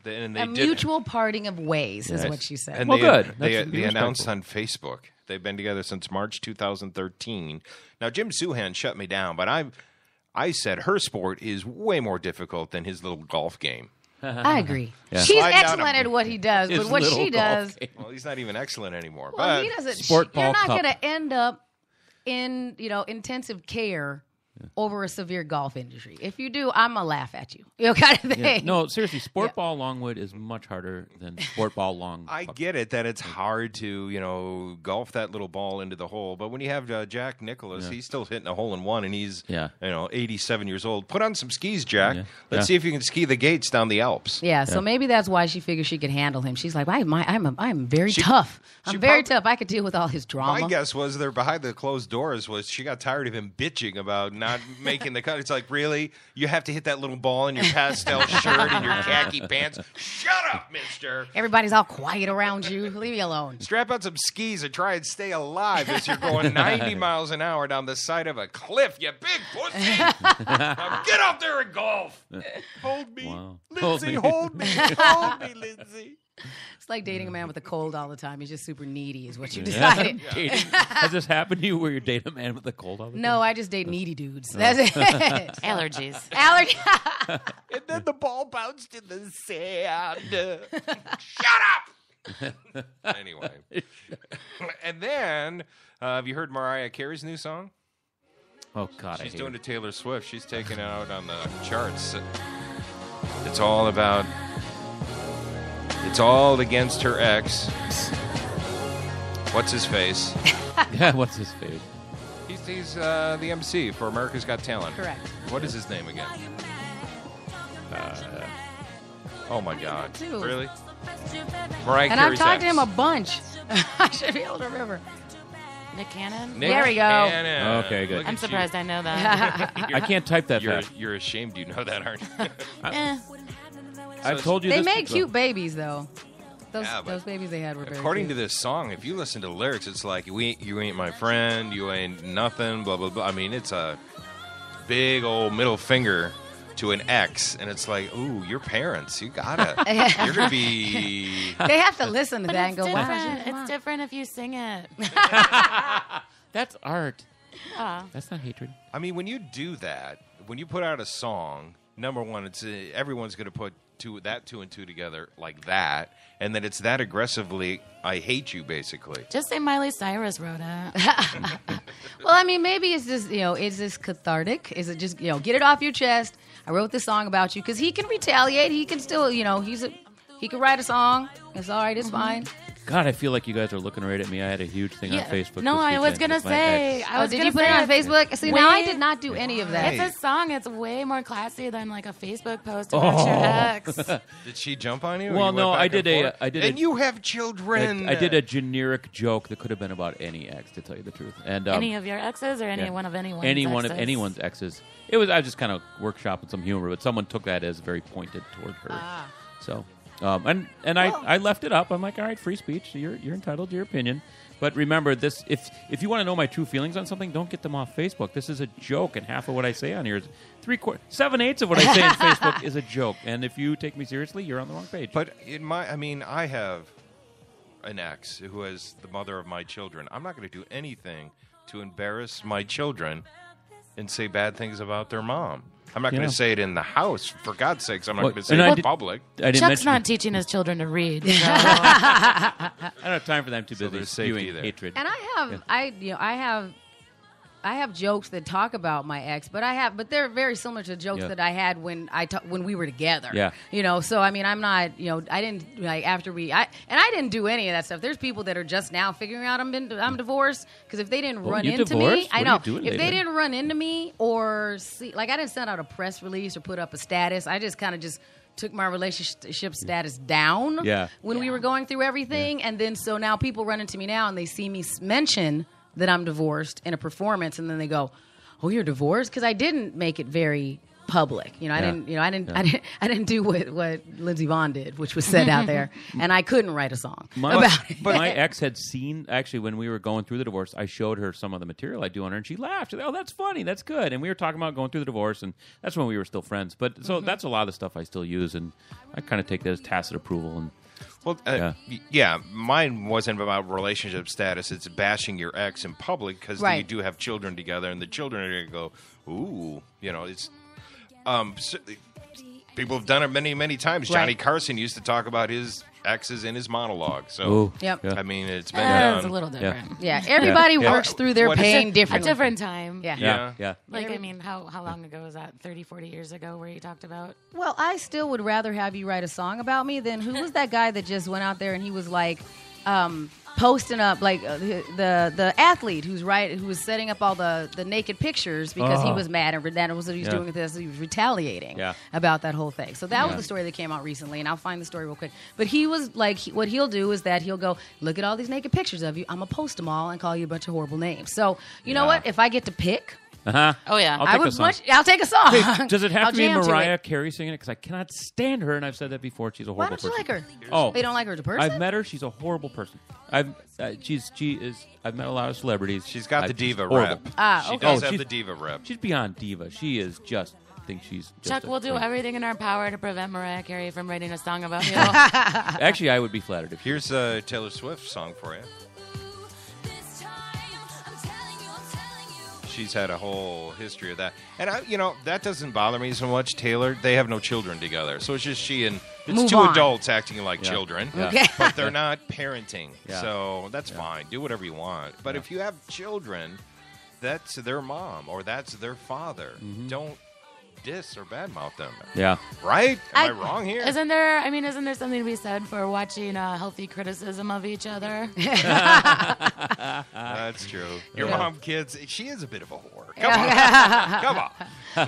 they mutual parting of ways is what she said. And they announced on Facebook. They've been together since March 2013. Now, Jim Souhan shut me down, but I said her sport is way more difficult than his little golf game. I agree. Yeah. She's excellent at what he does, but what she does... Well, he's not even excellent anymore. Well, he doesn't... You're not going to end up in, intensive care over a severe golf injury. If you do, I'm going to laugh at you. Kind of thing. Yeah. No, seriously, sport ball longwood is much harder than sport ball long. I get it that it's hard to, golf that little ball into the hole. But when you have Jack Nicklaus, he's still hitting a hole-in-one, and he's, 87 years old. Put on some skis, Jack. Let's see if you can ski the gates down the Alps. Yeah, so maybe that's why she figures she could handle him. She's like, I'm very tough. I'm very tough. I could deal with all his drama. My guess was they're behind the closed doors was she got tired of him bitching about not making the cut. It's like, really? You have to hit that little ball in your pastel shirt and your khaki pants? Shut up, mister. Everybody's all quiet around you. Leave me alone. Strap on some skis and try and stay alive as you're going 90 miles an hour down the side of a cliff, you big pussy. Now get out there and golf. Hold me. Wow. Lindsay, hold me. Hold me, Lindsay. It's like dating a man with a cold all the time. He's just super needy is what you decided. Has this happened to you where you date a man with a cold all the time? No, I just date needy dudes. That's it. Allergies. And then the ball bounced in the sand. Shut up! Anyway. And then, have you heard Mariah Carey's new song? Oh, God, She's doing it to Taylor Swift. She's taking it out on the charts. It's all about... It's all against her ex. What's his face? Yeah, what's his face? He's the MC for America's Got Talent. Correct. What is his name again? Oh, my God. Really? Mariah and I've talked to him a bunch. I should be able to remember. Nick Cannon? There we go. Cannon. Okay, good. I'm surprised I know that. I can't type that fast. You're ashamed you know that, aren't you? I've told you they this. They made cute babies, though. Those babies they had were very according cute. to this song, if you listen to the lyrics, it's like, you ain't my friend, you ain't nothing, blah, blah, blah. I mean, it's a big old middle finger to an ex, and it's like, ooh, your parents, you gotta, you're gonna be. They have to listen to that and go, wow. It's different if you sing it. That's art. That's not hatred. I mean, when you do that, when you put out a song, number one, it's everyone's gonna put two and two together like that, and then it's that aggressively, I hate you, basically. Just say Miley Cyrus wrote it. Well, I mean, maybe it's just, it's just cathartic. Is it just, get it off your chest? I wrote this song about you, because he can retaliate. He can still, he can write a song. It's all right. It's fine. God, I feel like you guys are looking right at me. I had a huge thing on Facebook. No, I was going to say. Did you put it on Facebook? See, now I did not do any of that. It's a song. It's way more classy than like a Facebook post about your ex. Did she jump on you? Well, no, I did And you have children. I did a generic joke that could have been about any ex, to tell you the truth. And any of your exes or any one of anyone's exes? Any one of anyone's exes. I was just kind of workshopping some humor, but someone took that as very pointed toward her. So... I left it up. I'm like, all right, free speech. You're entitled to your opinion. But remember this: if you want to know my true feelings on something, don't get them off Facebook. This is a joke, and half of what I say on here is 7/8 of what I say on Facebook is a joke. And if you take me seriously, you're on the wrong page. But I have an ex who is the mother of my children. I'm not going to do anything to embarrass my children and say bad things about their mom. I'm not going to say it in the house. For God's sakes, I'm not going to say it in public. Chuck's not teaching his children to read. So. I don't have time for them. Too busy spewing hatred. And I have jokes that talk about my ex, but they're very similar to jokes that I had when we were together. Yeah. So I mean, I'm not, I didn't I didn't do any of that stuff. There's people that are just now figuring out I'm divorced, because if they didn't run into me, I know if they didn't run into me or see, like, I didn't send out a press release or put up a status. I just kind of took my relationship status down when we were going through everything, and then so now people run into me now and they see me mention that I'm divorced in a performance, and then they go, "Oh, you're divorced?" Because I didn't make it very public. I didn't do what Lindsey Vonn did, which was said out there, and I couldn't write a song about it. But my ex had seen, actually, when we were going through the divorce, I showed her some of the material I do on her, and she laughed. She said, "Oh, that's funny. That's good." And we were talking about going through the divorce, and that's when we were still friends. But so that's a lot of the stuff I still use, and I kind of take that as tacit approval. And well, mine wasn't about relationship status. It's bashing your ex in public, because you do have children together, and the children are going to go, ooh, it's... people have done it many, many times. Johnny Carson used to talk about his exes in his monologue. So, I mean, it's been done. It's a little different. Yeah, everybody works through their pain differently. A different time. Yeah. Like, I mean, how long ago was that? 30, 40 years ago, where you talked about? Well, I still would rather have you write a song about me than who was that guy that just went out there and he was like, posting up like the athlete who was setting up all the naked pictures because he was mad, and that was what he was doing with this. He was retaliating about that whole thing. So that was the story that came out recently, and I'll find the story real quick. But he was like, what he'll do is that he'll go, look at all these naked pictures of you. I'm gonna post them all and call you a bunch of horrible names. So you know what? If I get to pick. Oh yeah, I'll take a song. Hey, does it have to be Mariah Carey singing it? Because I cannot stand her, and I've said that before. She's a horrible person. Why don't you like her? Oh, you don't like her as a person? I've met her. She's a horrible person. I've met a lot of celebrities. She's got the diva rep. She does have the diva rep. She's beyond diva. She is just. She's just Chuck, we'll do everything in our power to prevent Mariah Carey from writing a song about you. Actually, I would be flattered. Here's a Taylor Swift song for you. She's had a whole history of that. And, that doesn't bother me so much. Taylor, they have no children together. So it's just she and it's two adults acting like children. Okay. But they're not parenting. So that's fine. Do whatever you want. But if you have children, that's their mom or that's their father. Don't diss or badmouth them. Yeah. Right? Am I wrong here? Isn't there something to be said for watching healthy criticism of each other? That's true. Your mom, kids, she is a bit of a whore. Come on.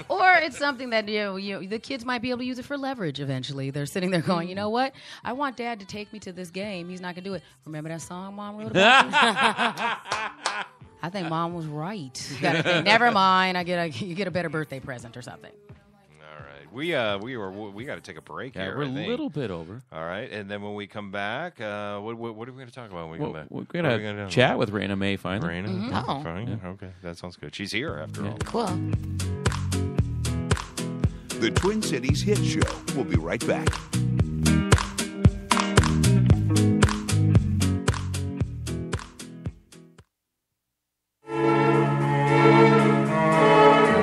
Or it's something that the kids might be able to use it for leverage eventually. They're sitting there going, you know what? I want Dad to take me to this game. He's not going to do it. Remember that song Mom wrote about you? I think Mom was right. You gotta think, never mind. You get a better birthday present or something. All right, we got to take a break here. We're a little bit over. All right, and then when we come back, what are we going to talk about when we come back? We're going to chat with Rana May finally. Rana, fine. Okay, that sounds good. She's here after all. Cool. The Twin Cities Hit Show. We'll be right back.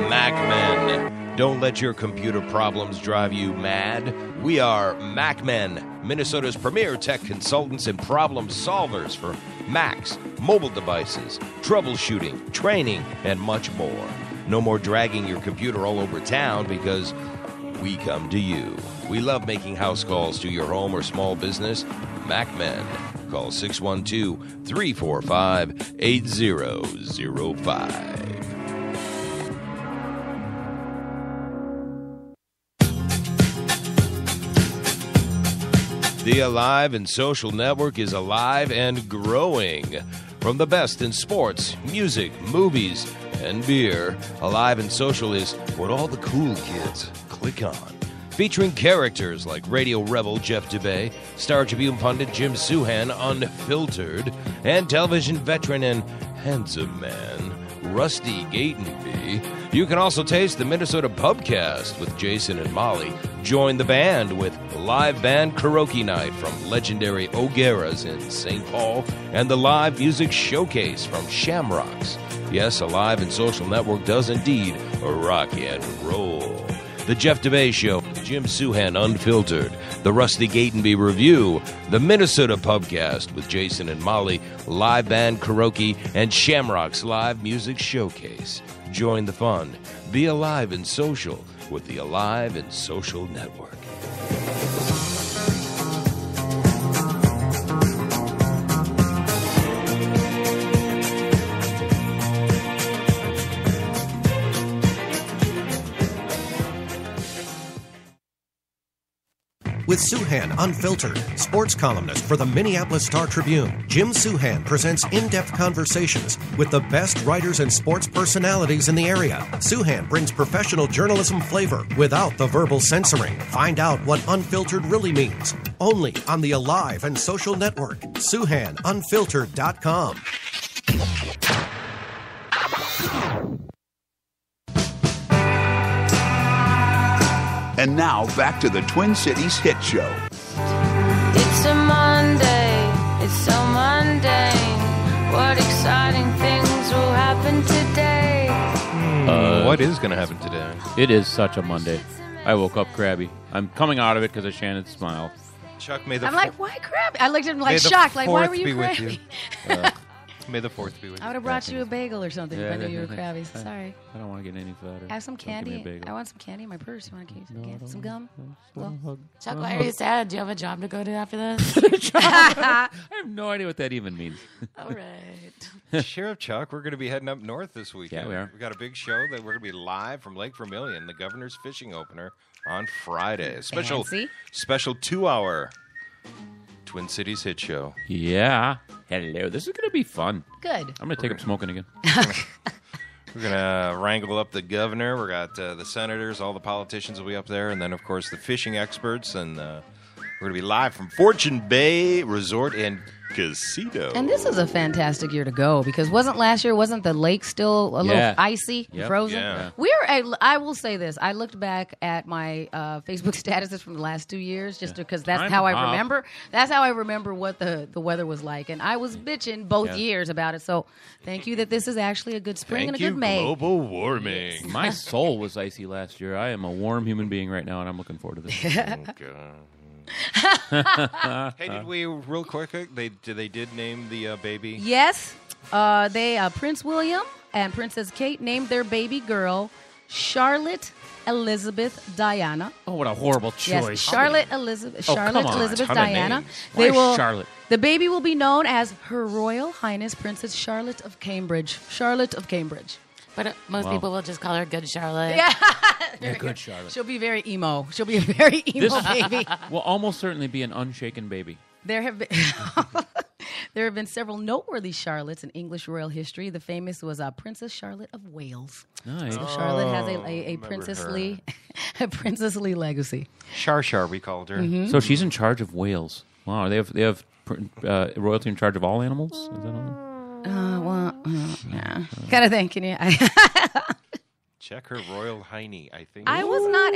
MacMen. Don't let your computer problems drive you mad. We are MacMen, Minnesota's premier tech consultants and problem solvers for Macs, mobile devices, troubleshooting, training, and much more. No more dragging your computer all over town because we come to you. We love making house calls to your home or small business. MacMen. Call 612-345-8005. The Alive and Social Network is alive and growing. From the best in sports, music, movies, and beer, Alive and Social is what all the cool kids click on. Featuring characters like radio rebel Jeff Dubay, Star Tribune pundit Jim Suhan, Unfiltered, and television veteran and handsome man Rusty Gatenby. You can also taste the Minnesota Pubcast with Jason and Molly. Join the band with live band karaoke night from legendary O'Gara's in St. Paul and the live music showcase from Shamrocks. Yes, Alive and Social Network does indeed rock and roll. The Jeff Dubay Show, Jim Suhan Unfiltered, the Rusty Gatenby Review, the Minnesota Pubcast with Jason and Molly, live band karaoke, and Shamrock's live music showcase. Join the fun. Be alive and social with the Alive and Social Network. With Suhan Unfiltered, sports columnist for the Minneapolis Star-Tribune, Jim Suhan presents in-depth conversations with the best writers and sports personalities in the area. Suhan brings professional journalism flavor without the verbal censoring. Find out what unfiltered really means. Only on the Alive and Social Network. SuhanUnfiltered.com. And now, back to the Twin Cities Hit Show. It's a Monday, it's so mundane. What exciting things will happen today? What is going to happen today? It is such a Monday. I woke up crabby. I'm coming out of it because of Shannon's smile. Chuck, may the I'm like, why crabby? I looked at him like shocked. Like, why were you crabby? May the 4th be with you. I would have brought you a bagel or something if I knew you were crabby. I- Sorry. I don't want to get any fatter. Have some Don't give me a candy. bagel. I want some candy in my purse. You want some gum? Well, Chuck, why are you sad? Do you have a job to go to after this? I have no idea what that even means. All right. Sheriff Chuck, we're going to be heading up north this weekend. Yeah, we are. We've got a big show that we're going to be live from Lake Vermilion, the Governor's Fishing Opener, on Friday. Special 2-hour Twin Cities Hit Show. Yeah. Hello. This is going to be fun. Good. I'm going to take up smoking again. We're going to wrangle up the governor. We got the senators, all the politicians will be up there, and then, of course, the fishing experts. And we're going to be live from Fortune Bay Resort and Casino. And this is a fantastic year to go because wasn't the lake still a little icy, frozen? Yeah. I will say this. I looked back at my Facebook statuses from the last 2 years just because that's Time how to I hop. remember. That's how I remember what the weather was like. And I was bitching both years about it. So thank you that this is actually a good spring and a good May. Global warming. My soul was icy last year. I am a warm human being right now, and I'm looking forward to this. Hey, did we real quick? They did name the baby. Yes, Prince William and Princess Kate named their baby girl Charlotte Elizabeth Diana. Oh, what a horrible choice. Yes, Charlotte Elizabeth Diana. Why Charlotte? The baby will be known as Her Royal Highness Princess Charlotte of Cambridge. Charlotte of Cambridge. But most people will just call her Good Charlotte. Yeah. Good Charlotte. She'll be very emo. She'll be a very emo baby. Will almost certainly be an unshaken baby. There have been several noteworthy Charlottes in English royal history. The famous was Princess Charlotte of Wales. Nice. So Charlotte has a princessly a princessly legacy. Shar, we called her. Mm-hmm. So she's in charge of whales. Wow, they have royalty in charge of all animals. Is that all? Yeah. Kind of thing. Can you? Check her Royal Hiney, I think. I was not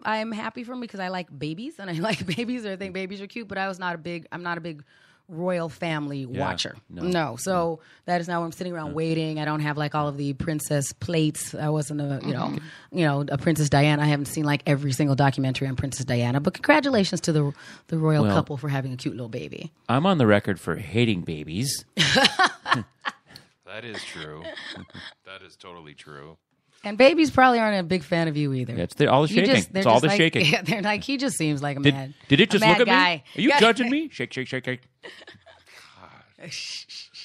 I'm happy for him because I like babies and I like babies or I think babies are cute, but I'm not a big royal family watcher. No. So that is not when I'm sitting around waiting. I don't have like all of the princess plates. I wasn't a Princess Diana. I haven't seen like every single documentary on Princess Diana, but congratulations to the royal couple for having a cute little baby. I'm on the record for hating babies. That is true. That is totally true. And babies probably aren't a big fan of you either. Yeah, it's all the shaking. It's all the shaking. Yeah, they're like, he just seems like a mad Did it just mad look at guy. me? Are you judging me? Shake, shake, shake, shake.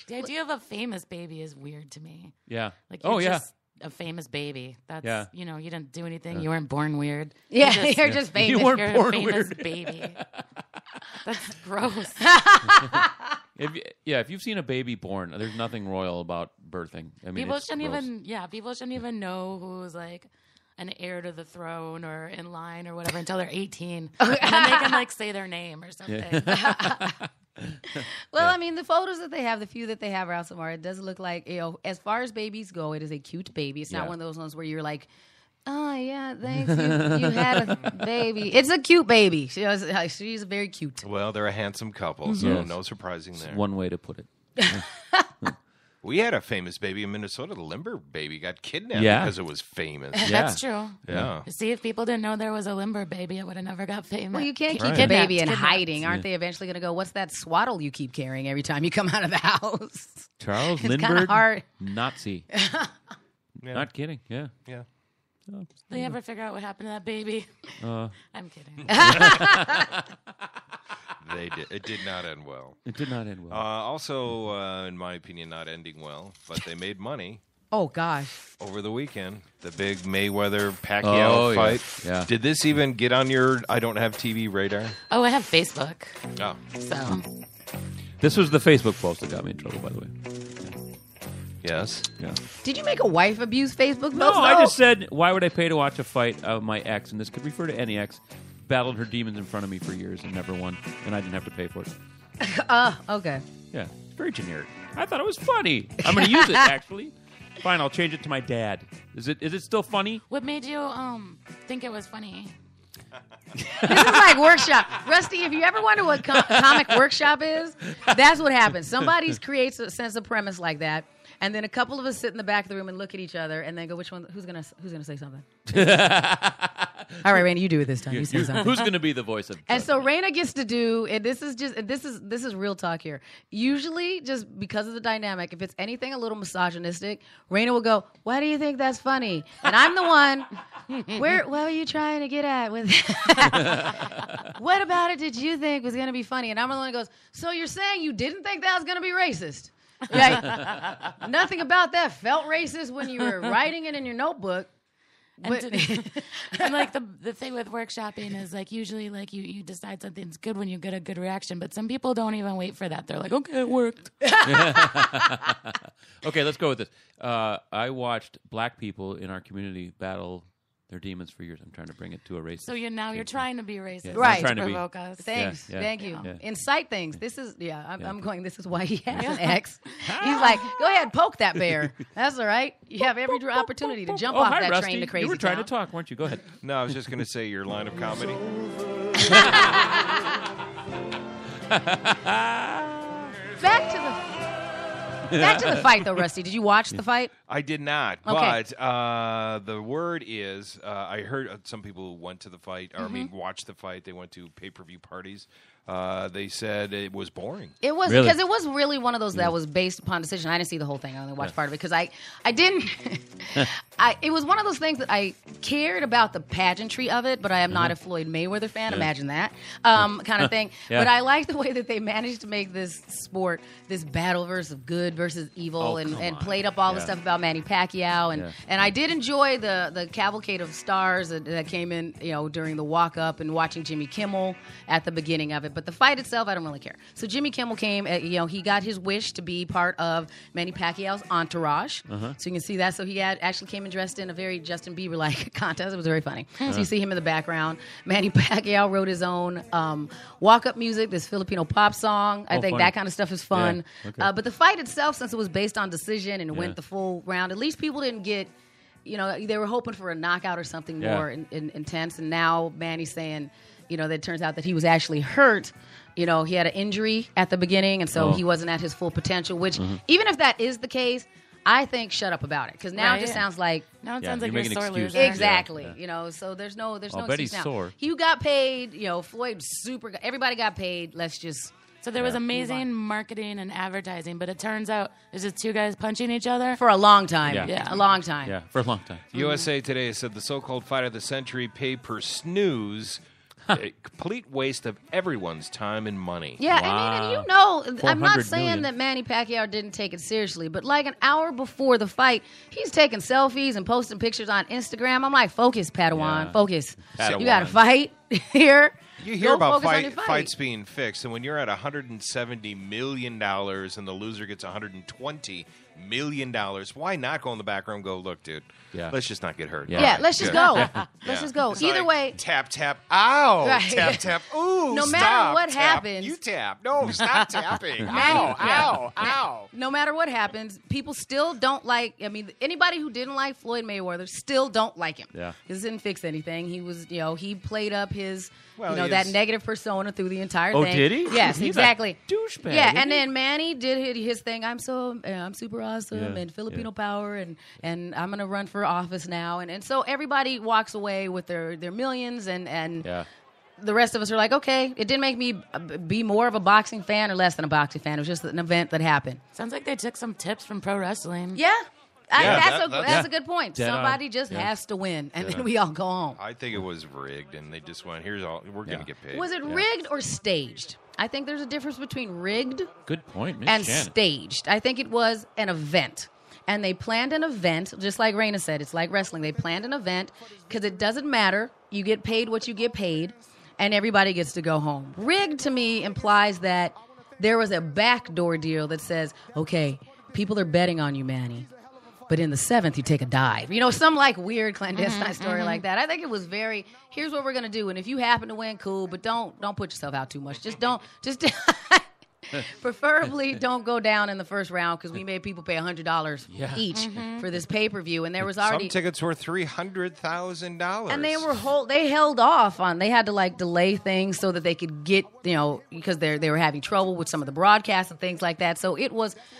The idea of a famous baby is weird to me. Yeah. Like, you're just a famous baby. That's, you didn't do anything. You weren't born weird. Yeah, you're just famous. You weren't you're born a famous weird. baby. That's gross. If you've seen a baby born, there's nothing royal about birthing. I mean, people it's shouldn't gross. people shouldn't even know who's like an heir to the throne or in line or whatever until they're 18. And then they can like say their name or something. Well, I mean, the photos that they have, the few that they have out somewhere, it does look like, as far as babies go, it is a cute baby. It's not one of those ones where you're like, oh, yeah, thanks. You had a baby. It's a cute baby. She's very cute. Well, they're a handsome couple, so no surprising there. One way to put it. We had a famous baby in Minnesota. The Limber baby got kidnapped because it was famous. That's true. Yeah. See, if people didn't know there was a Limber baby, it would have never got famous. Well, you can't keep a baby in hiding. Aren't they eventually going to go, what's that swaddle you keep carrying every time you come out of the house? Charles It's Lindbergh, kinda hard. Nazi. Not kidding. Yeah. Yeah. They ever figure out what happened to that baby? I'm kidding. They did. It did not end well. It did not end well. Also, in my opinion, not ending well, but they made money. Oh, gosh. Over the weekend, the big Mayweather-Pacquiao fight. Yeah. Did this even get on your I don't have TV radar? Oh, I have Facebook. Oh. So. This was the Facebook post that got me in trouble, by the way. Yes. Yeah. Did you make a wife abuse Facebook post? No, I just said, why would I pay to watch a fight of my ex? And this could refer to any ex. Battled her demons in front of me for years and never won, and I didn't have to pay for it. Okay. Yeah, it's very generic. I thought it was funny. I'm going to use it, actually. Fine, I'll change it to my dad. Is it still funny? What made you think it was funny? This is like workshop. Rusty, if you ever wonder what comic workshop is, that's what happens. Somebody creates a sense of premise like that, and then a couple of us sit in the back of the room and look at each other, and then go, "Which one? Who's gonna say something?" All right, Randy, you do it this time. You say something. Who's going to be the voice of? And so Rana gets to do, and this is real talk here. Usually, just because of the dynamic, if it's anything a little misogynistic, Rana will go, "Why do you think that's funny?" And I'm the one. What are you trying to get at with that? What about it did you think was going to be funny? And I'm the one who goes, so you're saying you didn't think that was going to be racist? Like, nothing about that felt racist when you were writing it in your notebook. And like the thing with workshopping is like usually like you decide something's good when you get a good reaction, but some people don't even wait for that. They're like, okay, it worked. Okay, let's go with this. I watched black people in our community battle their demons for years. I'm trying to bring it to a racist. So you're trying to be racist, Yeah, right? to provoke us. Thanks, thank you. Yeah. Incite things. This is I'm going. This is why he has an ex. He's like, go ahead, poke that bear. That's all right. You have every opportunity to jump off hi, that Rusty. train to crazy You were trying town. to talk, weren't you? Go ahead. No, I was just going to say your line of comedy. Back to the fight, though, Rusty. Did you watch the fight? I did not, Okay. but the word is I heard some people who went to the fight, or I mean, watched the fight. They went to pay-per-view parties. They said it was boring. It was because it was really one of those that was based upon decision. I didn't see the whole thing. I only watched part of it because I didn't. It was one of those things that I cared about the pageantry of it, but I am not a Floyd Mayweather fan. Imagine that kind of thing. Yeah. But I like the way that they managed to make this sport, this battle versus good versus evil, and played up all the stuff about Manny Pacquiao, and I did enjoy the cavalcade of stars that came in, during the walk up and watching Jimmy Kimmel at the beginning of it. But the fight itself, I don't really care. So Jimmy Kimmel came, he got his wish to be part of Manny Pacquiao's entourage. So you can see that. So he actually came and dressed in a very Justin Bieber-like contest. It was very funny. So you see him in the background. Manny Pacquiao wrote his own walk-up music, this Filipino pop song. I think funny. that kind of stuff is fun. Yeah. Okay. But the fight itself, since it was based on decision and it went the full round, at least people didn't get they were hoping for a knockout or something more intense, and now Manny's saying, that it turns out that he was actually hurt. He had an injury at the beginning, and so he wasn't at his full potential, which even if that is the case, I think shut up about it, because now it just sounds like you're a sore loser. Exactly. So there's no excuse now. Sore. He got paid. Floyd everybody got paid. Let's just. So there was amazing marketing and advertising, but it turns out it's just two guys punching each other for a long time. Yeah. A long time. Yeah, for a long time. USA Today said the so-called fight of the century pay-per-snooze. A complete waste of everyone's time and money. Yeah, and I'm not saying that Manny Pacquiao didn't take it seriously, but like an hour before the fight, he's taking selfies and posting pictures on Instagram. I'm like, focus, Padawan, focus. Padawan. You got to fight here. You hear about fights being fixed, and when you're at $170 million and the loser gets $120 million, why not go in the background and go, look, dude, let's just not get hurt. Yeah, let's just go. Let's just go. It's Either way. Tap, tap, ow. Right. Tap, tap, ooh, no stop, matter what tap, happens. You tap. No, stop tapping. Ow. No matter what happens, people still don't like, anybody who didn't like Floyd Mayweather still don't like him. Yeah. This didn't fix anything. He was, he played up his, Well, that negative persona through the entire thing. Oh, did he? Yes, He's exactly. a douchebag. Yeah, and then Manny did his thing. I'm super awesome and Filipino power, and I'm gonna run for office now, and so everybody walks away with their millions, and the rest of us are like, okay, it didn't make me be more of a boxing fan or less than a boxing fan. It was just an event that happened. Sounds like they took some tips from pro wrestling. Yeah. That's a good point. Dead Somebody on. just has to win, and then we all go home. I think it was rigged, and they just went, we're going to get paid. Was it rigged or staged? I think there's a difference between rigged Good point, Miss and Shannon. staged. I think it was an event. And they planned an event, just like Rana said. It's like wrestling. They planned an event because it doesn't matter. You get paid what you get paid, and everybody gets to go home. Rigged, to me, implies that there was a backdoor deal that says, okay, people are betting on you, Manny. But in the 7th, you take a dive. Some like weird clandestine story like that. I think it was very, here's what we're going to do. And if you happen to win, cool. But don't put yourself out too much. Just preferably don't go down in the first round, because we made people pay $100 each for this pay-per-view. And there was already... Some tickets were $300,000. And they held off on, they had to delay things so that they could get, because they were having trouble with some of the broadcasts and things like that. So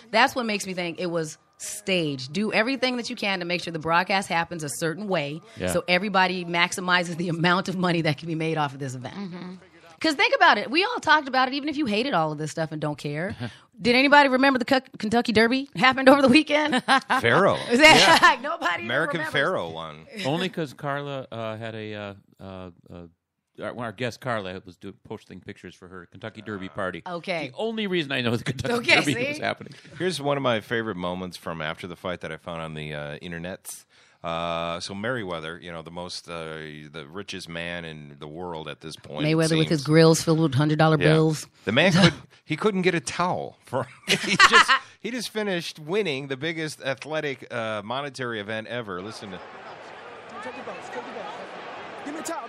that's what makes me think it was staged. Do everything that you can to make sure the broadcast happens a certain way so everybody maximizes the amount of money that can be made off of this event. Because think about it. We all talked about it, even if you hated all of this stuff and don't care. Did anybody remember the Kentucky Derby happened over the weekend? Pharaoh. Like nobody American Pharaoh won. Only because Carla had our guest Carla was posting pictures for her Kentucky Derby party. Okay. The only reason I know the Kentucky Derby was happening. Here's one of my favorite moments from after the fight that I found on the internets. So Merriweather, the richest man in the world at this point. Mayweather with his grills filled with $100 bills. The man couldn't get a towel for. He just finished winning the biggest athletic monetary event ever. Listen to. Give me a towel.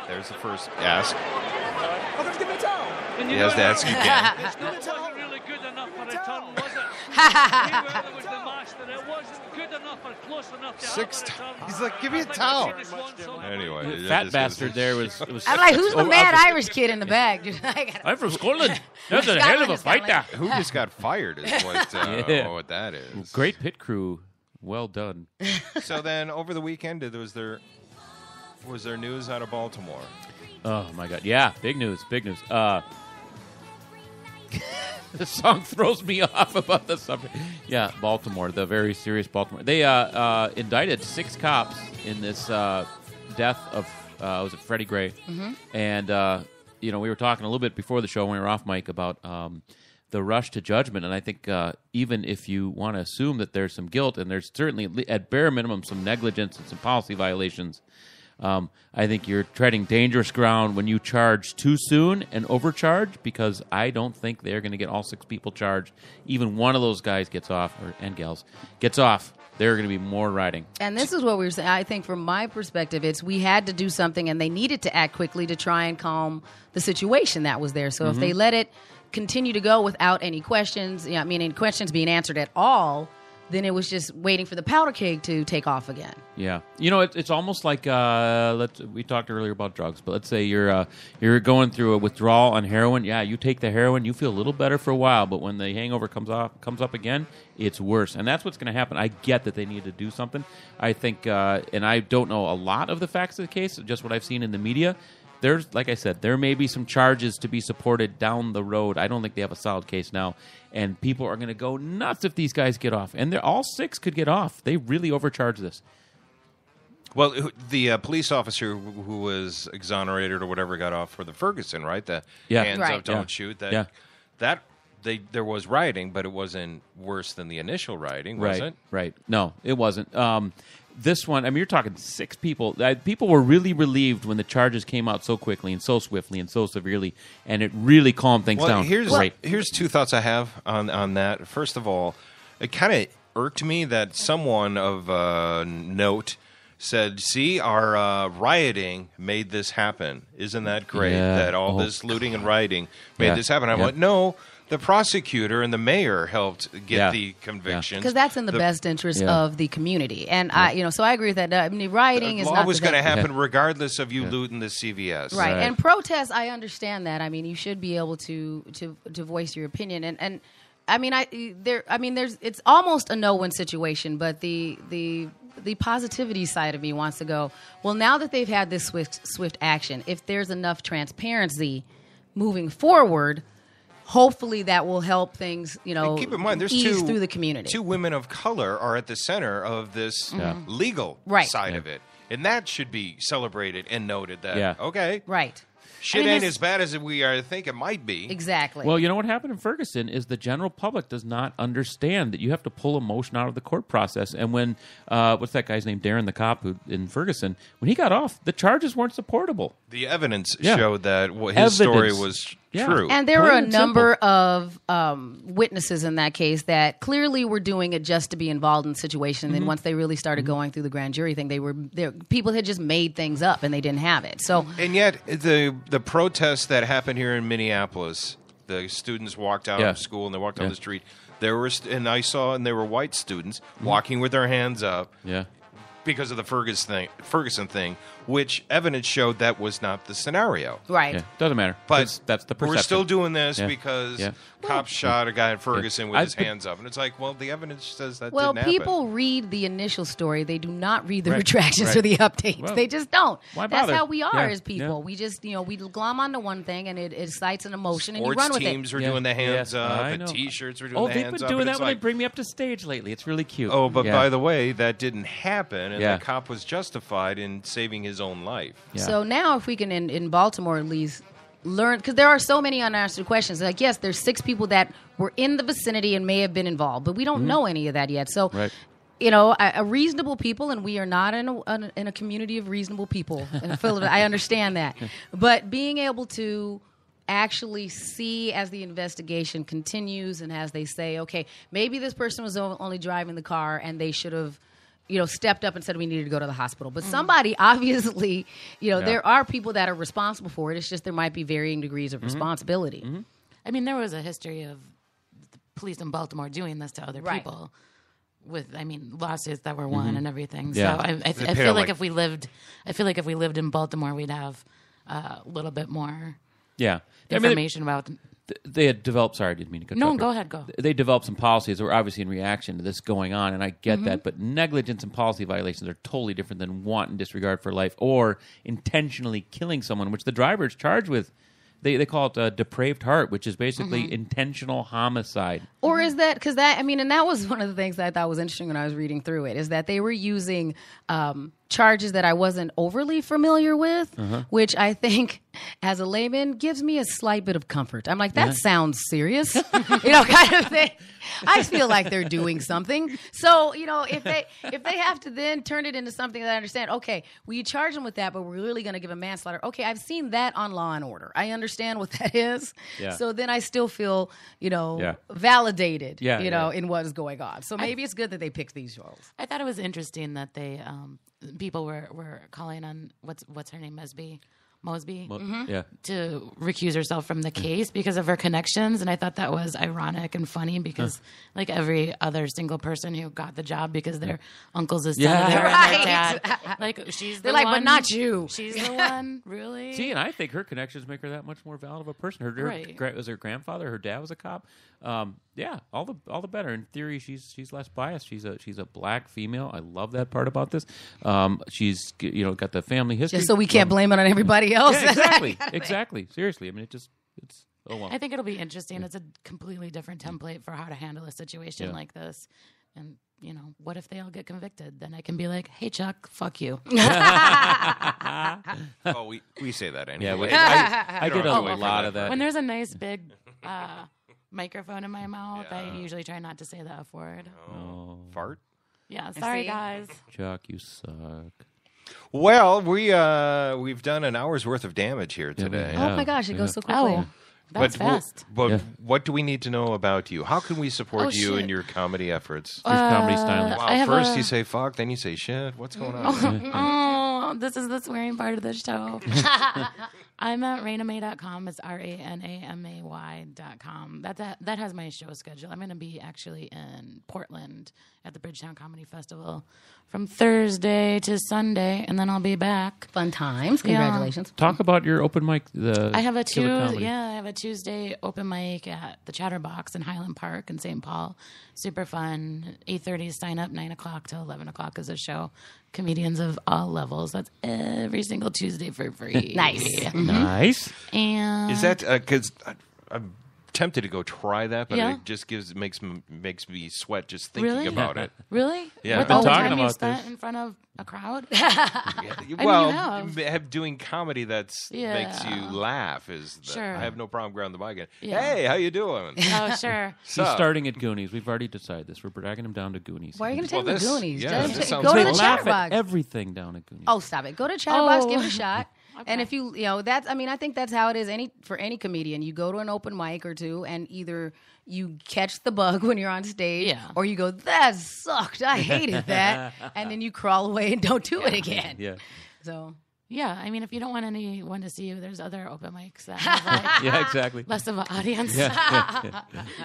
There's the first ask. Okay, give me a towel. He has to ask again. It wasn't really good enough for a ton, was it? Mayweather was the master. It wasn't good enough or close enough to 6 times. He's like, give me a towel. Anyway, The fat bastard there was I'm like, who's the mad Irish kid in the back? I'm from Scotland. That's a hell of a fighter. Who just got fired is what that is. Great pit crew. Well done. So then over the weekend, was there news out of Baltimore? Oh, my God. Yeah, big news. The song throws me off about the subject. Yeah, Baltimore, the very serious Baltimore. They indicted 6 cops in this death of, was it Freddie Gray? Mm-hmm. And, we were talking a little bit before the show when we were off mic about the rush to judgment. And I think even if you want to assume that there's some guilt, and there's certainly, at bare minimum, some negligence and some policy violations, I think you're treading dangerous ground when you charge too soon and overcharge, because I don't think they're going to get all 6 people charged. Even one of those guys gets off, and gals gets off. There are going to be more riding. And this is what we were saying. I think from my perspective, we had to do something, and they needed to act quickly to try and calm the situation that was there. So if they let it continue to go without any questions, any questions being answered at all, then it was just waiting for the powder keg to take off again. Yeah, it's almost like we talked earlier about drugs, but let's say you're going through a withdrawal on heroin. Yeah, you take the heroin, you feel a little better for a while, but when the hangover comes up again, it's worse, and that's what's going to happen. I get that they need to do something. I think, and I don't know a lot of the facts of the case, just what I've seen in the media. There's, like I said, there may be some charges to be supported down the road. I don't think they have a solid case now. And people are going to go nuts if these guys get off. And all 6 could get off. They really overcharge this. Well, the police officer who was exonerated or whatever got off for the Ferguson, right? The hands up, don't shoot. There was rioting, but it wasn't worse than the initial rioting, was it? Right. No, it wasn't. This one, I mean, you're talking 6 people. People were really relieved when the charges came out so quickly and so swiftly and so severely, and it really calmed things down. Here's 2 thoughts I have on that. First of all, it kind of irked me that someone of note said, see, our rioting made this happen. Isn't that great that all this looting and rioting made this happen? I'm like, no. The prosecutor and the mayor helped get the convictions because that's in the best interest of the community, and so I agree with that. I mean, rioting is not. Law was going to happen regardless of you looting the CVS, right? And protests, I understand that. I mean, you should be able to voice your opinion, and I mean, it's almost a no-win situation, but the positivity side of me wants to go, well, now that they've had this swift action, if there's enough transparency moving forward. Hopefully that will help things, and keep in mind, there's ease through the community. 2 women of color are at the center of this legal side of it. And that should be celebrated and noted that, okay. Right. Shit ain't as bad as we think it might be. Exactly. Well, you know what happened in Ferguson is the general public does not understand that you have to pull emotion out of the court process. And when, what's that guy's name, Darren the cop in Ferguson, when he got off, the charges weren't supportable. The evidence showed that his story was true. And there were a number of witnesses in that case that clearly were doing it just to be involved in the situation. And then once they really started going through the grand jury thing, people had just made things up and they didn't have it. So, and yet the protests that happened here in Minneapolis, the students walked out of school and they walked down the street. There were, and I saw, and they were white students walking with their hands up. Yeah. Because of the Ferguson thing, which evidence showed that was not the scenario. Right. Yeah, doesn't matter. But that's the perception. We're still doing this because cops shot a guy in Ferguson with his hands up. And it's like, well, the evidence says that didn't happen. Well, people read the initial story. They do not read the retractions or the updates. Well, they just don't. Why That's bother? how we are as people. We just, we glom onto one thing and it excites an emotion and you run with it. Sports teams were doing the hands up and T-shirts were doing the hands up. Oh, they've been doing that when they bring me up to stage lately. It's really cute. Oh, but by the way, that didn't happen. And the cop was justified in saving his own life. Yeah. So now if we can, in Baltimore at least, learn, because there are so many unanswered questions. Like, yes, there's 6 people that were in the vicinity and may have been involved, but we don't know any of that yet. So, a reasonable people, and we are not in a community of reasonable people. I understand that. But being able to actually see as the investigation continues and as they say, okay, maybe this person was only driving the car and they should have stepped up and said we needed to go to the hospital. But somebody obviously, there are people that are responsible for it. It's just there might be varying degrees of responsibility. I mean, there was a history of the police in Baltimore doing this to other people with, lawsuits that were won and everything. So I feel like if we lived in Baltimore, we'd have a little bit more information about they had developed. Sorry, I didn't mean to cut you off. No, go ahead. Go. They developed some policies that were obviously in reaction to this going on, and I get that. But negligence and policy violations are totally different than wanton disregard for life or intentionally killing someone, which the driver is charged with. They call it a depraved heart, which is basically intentional homicide. Or is that because that? And that was one of the things that I thought was interesting when I was reading through it. Is that they were using charges that I wasn't overly familiar with, which I think, as a layman, gives me a slight bit of comfort. I'm like, that sounds serious, kind of thing. I feel like they're doing something. So, if they have to then turn it into something that I understand, okay, we charge them with that, but we're really going to give them manslaughter. Okay, I've seen that on Law and Order. I understand what that is. Yeah. So then I still feel, validated, in what is going on. So maybe it's good that they picked these roles. I thought it was interesting that they people were calling on what's her name, Mesby. Mosby, Yeah. to recuse herself from the case because of her connections. And I thought that was ironic and funny because, like every other single person who got the job because their uncle's a senator and their dad, like she's the They're like, one, but not you. She's the one, really. See, and I think her connections make her that much more valid of a person. Her was her grandfather, her dad was a cop. Yeah, all the better. In theory, she's less biased. She's a black female. I love that part about this. She's got the family history. Just so we can't blame it on everybody else. Yeah, exactly. Exactly. Seriously. I mean, it's oh well. I think it'll be interesting. It's a completely different template for how to handle a situation like this. And, what if they all get convicted? Then I can be like, hey, Chuck, fuck you. Oh, we say that anyway. Yeah, I get a lot of that. When there's a nice big microphone in my mouth, I usually try not to say the F word. Oh. Fart? Yeah, sorry, guys. Chuck, you suck. Well, we've done an hour's worth of damage here today. Oh my gosh, it goes so quickly. Oh, that's fast. But what do we need to know about you? How can we support you in your comedy efforts? Your comedy style. Wow, first you say fuck, then you say shit. What's going on? Oh, this is the swearing part of the show. I'm at ranamay.com. It's RANAMAY.com. That has my show schedule. I'm going to be actually in Portland at the Bridgetown Comedy Festival from Thursday to Sunday, and then I'll be back. Fun times. Congratulations. Yeah. Talk about your open mic. I have a Tuesday open mic at the Chatterbox in Highland Park in St. Paul. Super fun. 8:30 sign up. 9 o'clock till 11 o'clock is a show. Comedians of all levels. That's every single Tuesday for free. Nice. Mm-hmm. Nice. And is that because I'm tempted to go try that, but it just makes me sweat just thinking about it. Really? Yeah. With all the time you spent in front of a crowd? Well, doing comedy makes you laugh Sure. I have no problem grabbing the mic and, Yeah. hey, how you doing? Oh, sure. He's starting at Goonies. We've already decided this. We're dragging him down to Goonies. Why are you going to take him to Goonies? Yeah, Go to the laugh Chatterbox. at everything down at Goonies. Oh, stop it. Go to Chatterbox, give it a shot. Okay. And if I think that's how it is for any comedian. You go to an open mic or two, and either you catch the bug when you're on stage, or you go, that sucked, I hated that, and then you crawl away and don't do it again. Yeah. So. Yeah, I mean, if you don't want anyone to see you, there's other open mics that have exactly. less of an audience.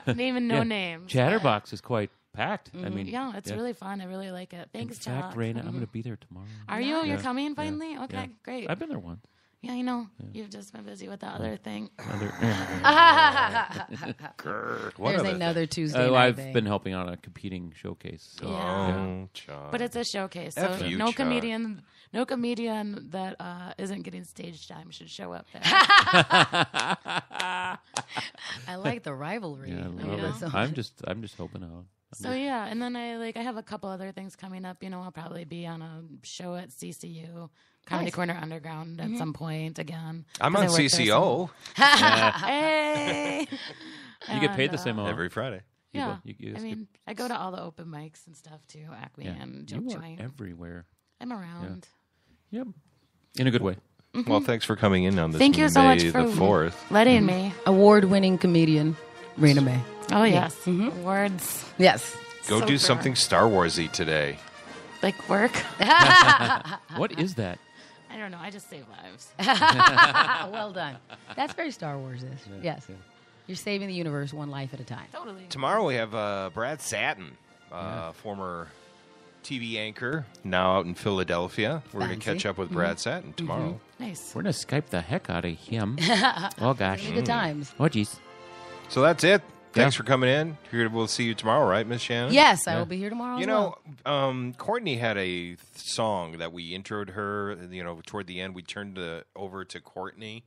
Name and no names. Chatterbox is quite packed. Mm-hmm. I mean, it's really fun. I really like it. Thanks, Chuck. In fact, Rana, I'm going to be there tomorrow. Are you? You're coming finally? Okay, great. I've been there once. Yeah, I know. You've just been busy with the other thing. There's another Tuesday night. I've been helping on a competing showcase. So. But it's a showcase, so no comedian that isn't getting stage time should show up there. I like the rivalry. Yeah, I love it. I'm just hoping out. So and then I have a couple other things coming up. I'll probably be on a show at CCU. Comedy Corner Underground at some point again. I'm on CCO. Hey! You get paid the same amount. Every Friday. Yeah. I go to all the open mics and stuff too. Acme and Joke Joint. Everywhere. I'm around. Yeah. Yep. In a good way. Mm-hmm. Well, thanks for coming in on this Thank you so much for the 4th. Letting me. Award-winning comedian, Rana May. Oh, yes. Mm-hmm. Awards. Yes. Go do something Star Wars-y today. Like work? What is that? I don't know. I just save lives. Well done. That's very Star Wars-ish. Yes. Yeah. You're saving the universe one life at a time. Totally. Tomorrow we have Brad Satin, former TV anchor, now out in Philadelphia. We're going to catch up with Brad Satin tomorrow. Mm-hmm. Nice. We're going to Skype the heck out of him. Oh, gosh. Good times. Oh, geez. So that's it. Thanks for coming in. We'll see you tomorrow, right, Miss Shannon? Yes, I will be here tomorrow. Courtney had a song that we introed her. Toward the end, we turned over to Courtney.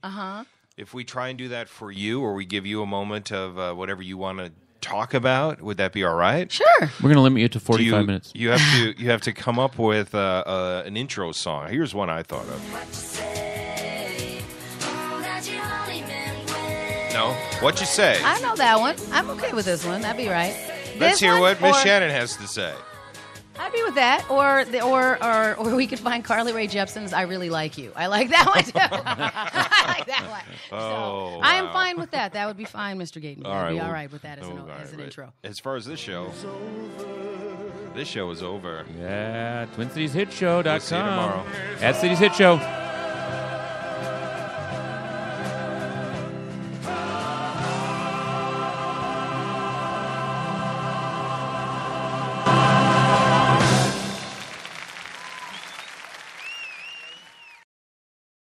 If we try and do that for you, or we give you a moment of whatever you want to talk about, would that be all right? Sure. We're going to limit you to 45 minutes. You have to come up with an intro song. Here's one I thought of. No? What you say? I know that one. I'm okay with this one. That'd be right. Let's hear what Miss Shannon has to say. I'd be with that. Or we could find Carly Rae Jepsen's "I Really Like You." I like that one too. I like that one. Oh, I am fine with that. That would be fine, Mr. Gayton. I'd be all right with that as an intro. As far as this show is over. Yeah, TwinCitiesHitShow.com. We'll see you tomorrow. At Cities Hit Show.